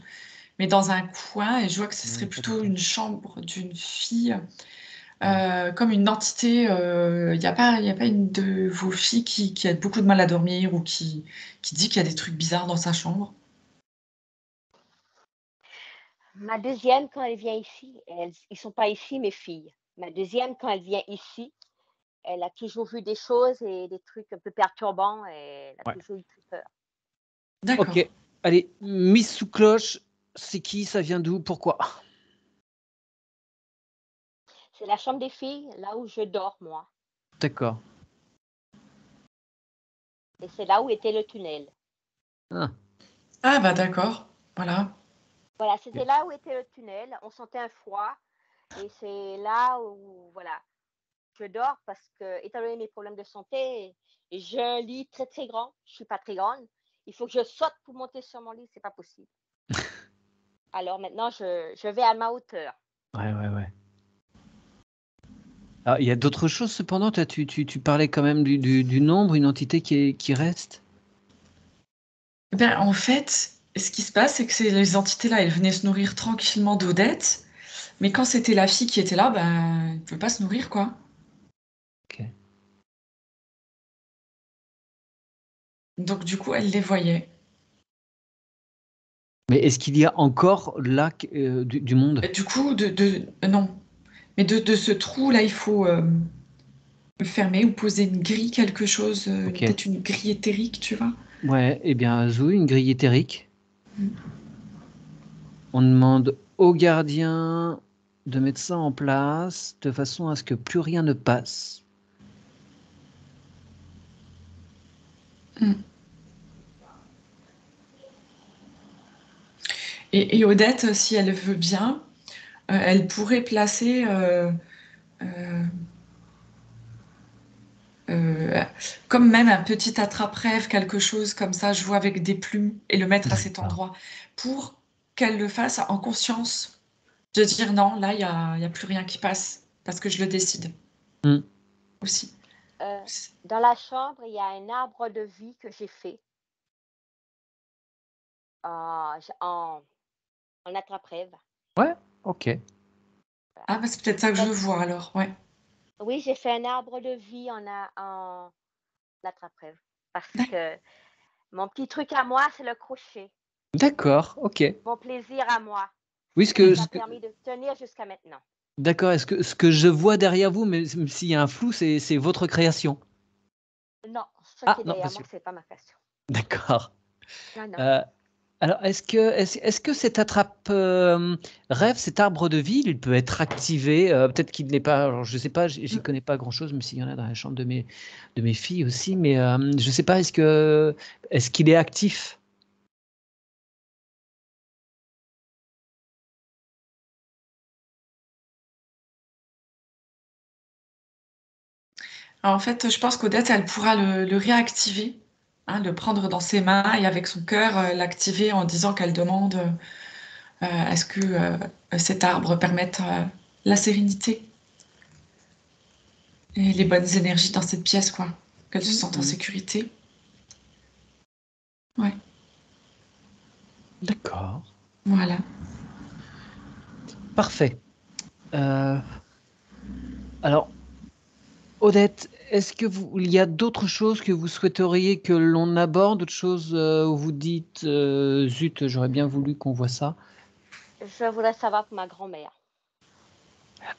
mais dans un coin, et je vois que ce Non, serait pas plutôt d'étage. une chambre d'une fille, Ouais. comme une entité. Il y a pas une de vos filles qui a beaucoup de mal à dormir ou qui dit qu'il y a des trucs bizarres dans sa chambre. Ma deuxième, quand elle vient ici, ils sont pas ici, mes filles. Ma deuxième, quand elle vient ici, elle a toujours vu des choses et des trucs un peu perturbants et elle a Ouais. toujours eu très peur. D'accord. Ok, allez, mise sous cloche, c'est qui, ça vient d'où, pourquoi? C'est la chambre des filles, là où je dors, moi. D'accord. Et c'est là où était le tunnel. Ah, Ah bah d'accord. Voilà. Voilà, c'était là où était le tunnel. On sentait un froid. Et c'est là où, voilà, je dors parce que, étant donné mes problèmes de santé, j'ai un lit très, très grand. Je suis pas très grande. Il faut que je saute pour monter sur mon lit. C'est pas possible. Alors maintenant, je vais à ma hauteur. ouais. Alors, il y a d'autres choses cependant, toi, tu parlais quand même du nombre, une entité qui reste? Ben, en fait, ce qui se passe, c'est que les entités-là, elles venaient se nourrir tranquillement d'Odette, mais quand c'était la fille qui était là, ben, elles ne pouvaient pas se nourrir, quoi. Ok. Donc du coup, elle les voyait. Mais est-ce qu'il y a encore là du monde? Et du coup, non. Mais de ce trou-là, il faut le fermer ou poser une grille, quelque chose, Ok. peut-être une grille éthérique, tu vois. Ouais, eh bien, Zou, une grille éthérique. On demande au gardien de mettre ça en place de façon à ce que plus rien ne passe. Mm. Et Odette, si elle veut bien, elle pourrait placer euh, euh, comme même un petit attrape-rêve, quelque chose comme ça, je vois avec des plumes, et le mettre à cet D'accord. endroit pour qu'elle le fasse en conscience, de dire non, là, il y a plus rien qui passe, parce que je le décide Hmm. aussi. Euh, dans la chambre, il y a un arbre de vie que j'ai fait en, en attrape-rêve. Ouais, ok. Ah, bah, c'est peut-être ça que je vois alors, ouais. Oui, j'ai fait un arbre de vie en attrape-rêve. Parce D'ac- que mon petit truc à moi, c'est le crochet. D'accord, ok. Mon plaisir à moi. Oui, Ce qui m'a permis de tenir jusqu'à maintenant. D'accord. Est-ce que ce que je vois derrière vous, même s'il y a un flou, c'est votre création? Non, ce Ah qui est non, derrière parce moi, que c'est pas ma création. d'accord. Non, non. Alors, est-ce que cet rêve, cet arbre de vie, il peut être activé? Peut-être qu'il n'est pas, alors je sais pas, j'y connais pas grand-chose, même s'il y en a dans la chambre de mes filles aussi, mais je sais pas, est-ce qu'il est actif? Alors, en fait, je pense qu'Odette, elle pourra le réactiver, hein, le prendre dans ses mains et avec son cœur l'activer en disant qu'elle demande à ce que cet arbre permette la sérénité et les bonnes énergies dans cette pièce, quoi. Qu'elle se sente en Mmh. sécurité. Ouais, D'accord. voilà. Parfait. Alors, Odette, est-ce que il y a d'autres choses que vous souhaiteriez que l'on aborde? D'autres choses, où vous dites: «Zut, j'aurais bien voulu qu'on voit ça»? Je voudrais savoir pour ma grand-mère,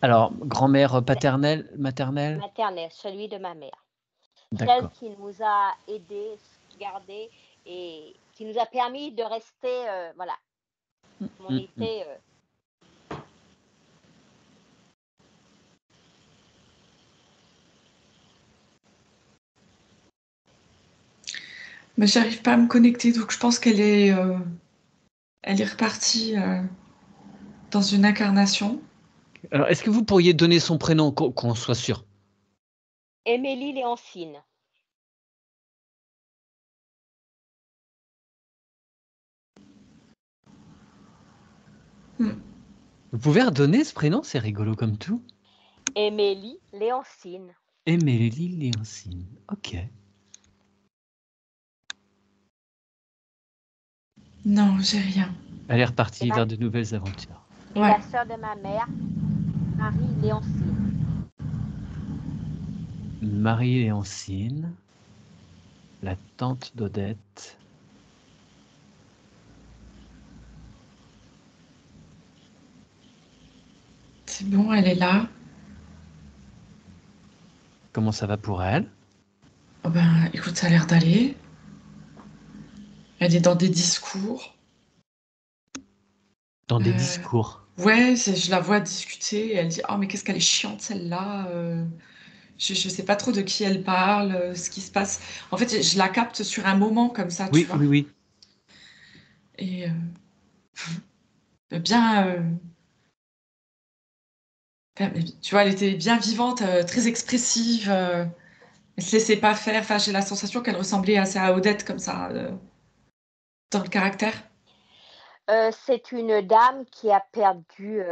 Alors, grand-mère paternelle, maternelle? maternelle, celui de ma mère. Celle D'accord. qui nous a aidés, gardés et qui nous a permis de rester, voilà, comme on Mmh mh. était. Mais j'arrive pas à me connecter, donc je pense elle est repartie dans une incarnation. Alors, est-ce que vous pourriez donner son prénom, qu'on soit sûr? Émilie Léoncine. Hmm. Vous pouvez redonner ce prénom? C'est rigolo comme tout. Émilie Léoncine. Émilie Léoncine. OK. Non, j'ai rien. Elle est Et, repartie vers de nouvelles aventures. et Ouais. la sœur de ma mère, Marie Léoncine. Marie Léoncine, la tante d'Odette. C'est bon, elle est là. Comment ça va pour elle? Oh ben, écoute, ça a l'air d'aller. Elle est dans des discours. Dans des Euh, discours. ouais, je la vois discuter. Et elle dit, oh mais qu'est-ce qu'elle est chiante celle-là. Je sais pas trop de qui elle parle, ce qui se passe. En fait, je la capte sur un moment comme ça, tu Oui, vois. oui, oui. Et bien, tu vois, elle était bien vivante, très expressive. Elle se laissait pas faire. Enfin, j'ai la sensation qu'elle ressemblait assez à Odette comme ça, dans le caractère. C'est une dame qui a perdu,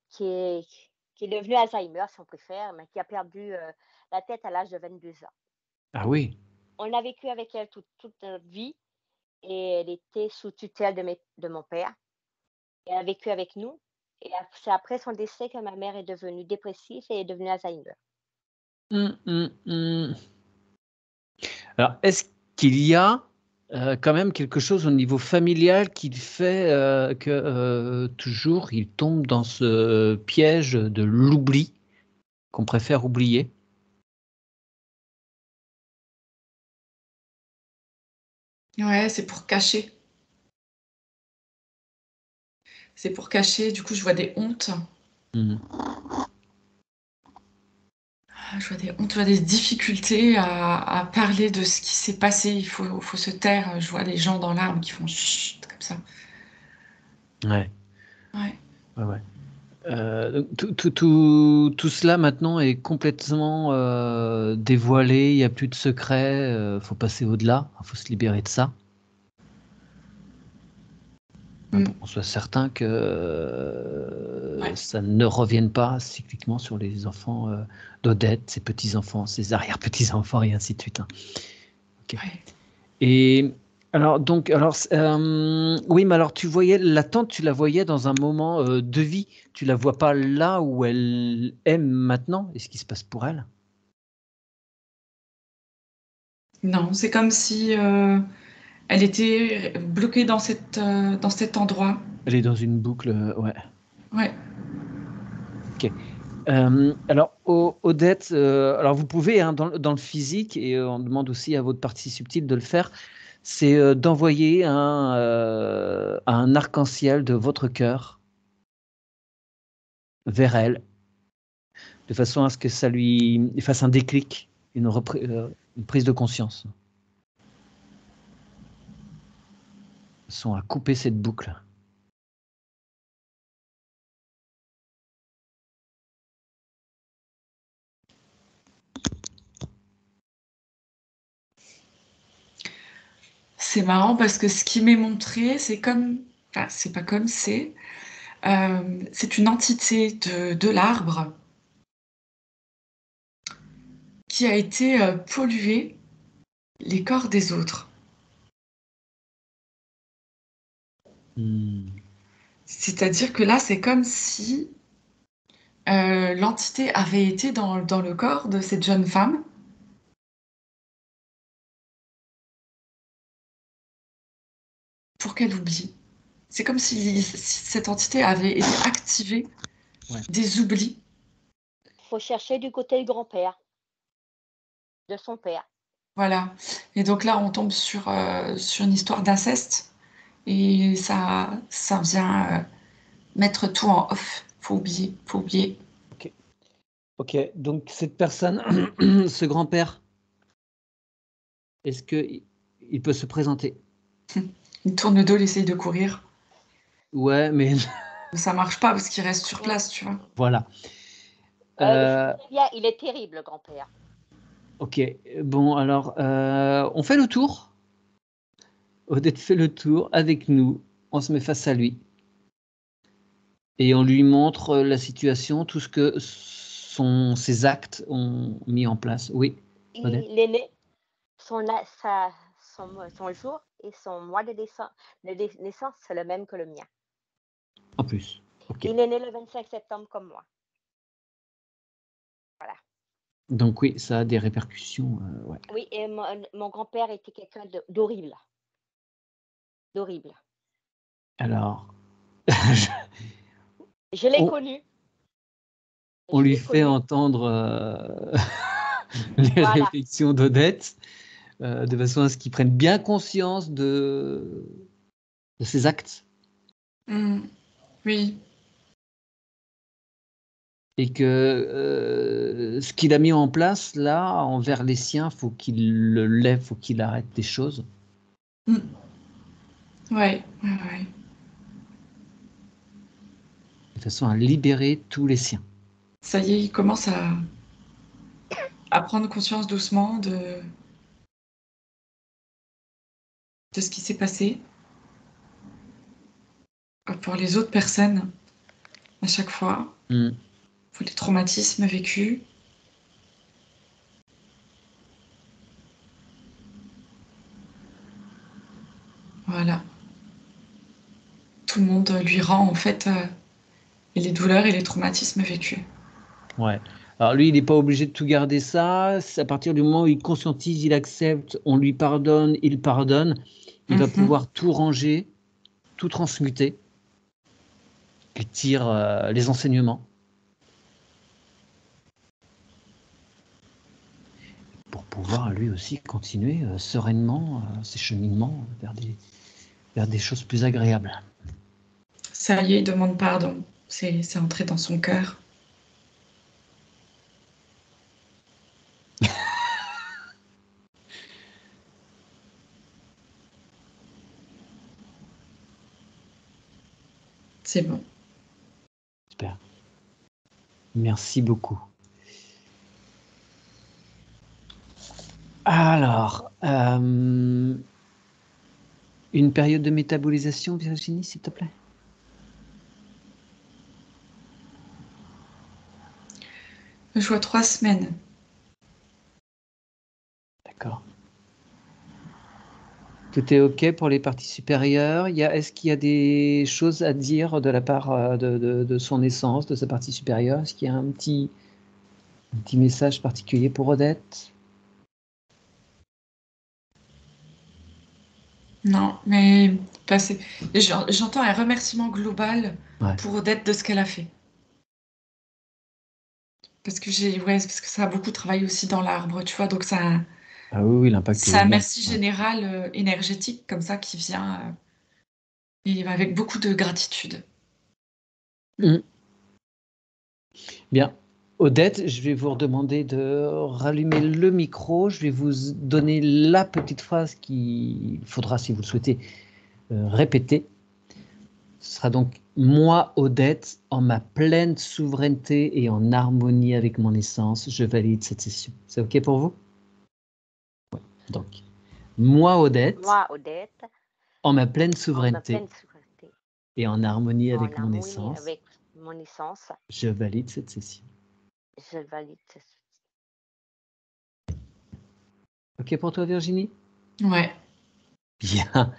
qui est qui est devenue Alzheimer, si on préfère, mais qui a perdu, la tête à l'âge de 22 ans. Ah oui. On a vécu avec elle toute notre vie et elle était sous tutelle de mon père. Elle a vécu avec nous et c'est après son décès que ma mère est devenue dépressive et est devenue Alzheimer. Mmh, mmh, mmh. Alors, est-ce qu'il y a, quand même quelque chose au niveau familial qui fait, que, toujours il tombe dans ce piège de l'oubli, qu'on préfère oublier? Ouais, c'est pour cacher. C'est pour cacher. Du coup, je vois des hontes. Mmh. Je vois des hontes, je vois des difficultés à parler de ce qui s'est passé. Faut se taire. Je vois des gens dans l'arbre qui font chut, comme ça. Ouais, Ouais. ouais, ouais. Donc tout cela maintenant est complètement, dévoilé, il y a plus de secret, faut passer au-delà, il faut se libérer de ça. Mm. Pour qu'on soit certain que, Ouais. ça ne revienne pas cycliquement sur les enfants, d'Odette, ses petits-enfants, ses arrière-petits-enfants et ainsi de suite, hein. OK. Ouais. Et oui, mais alors tu voyais la tante, tu la voyais dans un moment, de vie. Tu la vois pas là où elle est maintenant et ce qui se passe pour elle? Non, c'est comme si Elle était bloquée dans cet endroit. Elle est dans une boucle, ouais. Ouais. Ok. Alors, Odette, alors vous pouvez, hein, dans le physique, et on demande aussi à votre partie subtile de le faire, c'est d'envoyer un arc-en-ciel de votre cœur vers elle, de façon à ce que ça lui fasse un déclic, une prise de conscience, de façon à couper cette boucle. C'est marrant parce que ce qui m'est montré, c'est comme, enfin, c'est pas comme c'est une entité de l'arbre qui a été pollué les corps des autres. C'est-à-dire que là, c'est comme si l'entité avait été dans le corps de cette jeune femme pour qu'elle oublie. C'est comme si cette entité avait été activée Ouais. des oublis. Faut chercher du côté du grand-père, de son père. Voilà. Et donc là, on tombe sur une histoire d'inceste. Et ça vient mettre tout en off. Faut oublier, faut oublier. Ok, donc cette personne, ce grand-père, est-ce qu'il peut se présenter? Il tourne le dos, il essaye de courir. Ouais, mais Ça marche pas parce qu'il reste sur place, tu vois. voilà. Je vous préviens, il est terrible, le grand-père. Ok, bon, alors, on fait le tour. Odette fait le tour avec nous. On se met face à lui. Et on lui montre la situation, tout ce que ses actes ont mis en place. Oui, Odette? Il est né, son jour et son mois de naissance, c'est le même que le mien. En plus. Ok. Il est né le 25 septembre comme moi. Voilà. Donc oui, ça a des répercussions. Ouais. Oui, et mon grand-père était quelqu'un d'horrible. D'horrible. Alors, Je l'ai on, connu. on Je lui l'ai fait connu. entendre les Voilà. réflexions d'Odette, de façon à ce qu'il prenne bien conscience de ses actes. Oui. Et que ce qu'il a mis en place là envers les siens, faut qu'il le lève, faut qu'il arrête des choses. Mm. Ouais, ouais. De façon à libérer tous les siens. Ça y est, il commence à prendre conscience doucement de ce qui s'est passé. Pour les autres personnes, à chaque fois, pour les traumatismes vécus. Voilà. Tout le monde lui rend, en fait, et les douleurs et les traumatismes vécus. Ouais. Alors lui, il n'est pas obligé de tout garder ça. C'est à partir du moment où il conscientise, il accepte, on lui pardonne, il pardonne, il va pouvoir tout ranger, tout transmuter. Il tire les enseignements. Pour pouvoir lui aussi continuer sereinement ses cheminements vers des choses plus agréables. Ça y est, il demande pardon. C'est entré dans son cœur. C'est bon. Super. Merci beaucoup. Alors, une période de métabolisation, Virginie, s'il te plaît. Je vois 3 semaines. D'accord. Tout est OK pour les parties supérieures. Est-ce qu'il y a des choses à dire de la part de son essence, de sa partie supérieure? Est-ce qu'il y a un petit message particulier pour Odette? Non, mais j'entends un remerciement global Ouais. pour Odette de ce qu'elle a fait. Parce que ça a beaucoup travaillé aussi dans l'arbre, tu vois, donc Ah oui, oui, l'impact est c'est un énorme. merci Ouais. général énergétique comme ça qui vient et avec beaucoup de gratitude. Mm. Bien. Odette, je vais vous redemander de rallumer le micro. Je vais vous donner la petite phrase qu'il faudra, si vous le souhaitez, répéter. Ce sera donc moi, Odette, en ma pleine souveraineté et en harmonie avec mon essence, je valide cette session. C'est OK pour vous? Ouais. Donc, moi, Odette, Moi, Odette, en ma pleine en ma souveraineté pleine souveraineté, et en harmonie en avec mon harmonie essence, avec mon essence, je valide cette session. je valide ceci. OK pour toi, Virginie? Ouais. Bien.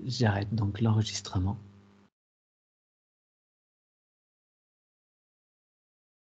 J'arrête donc l'enregistrement.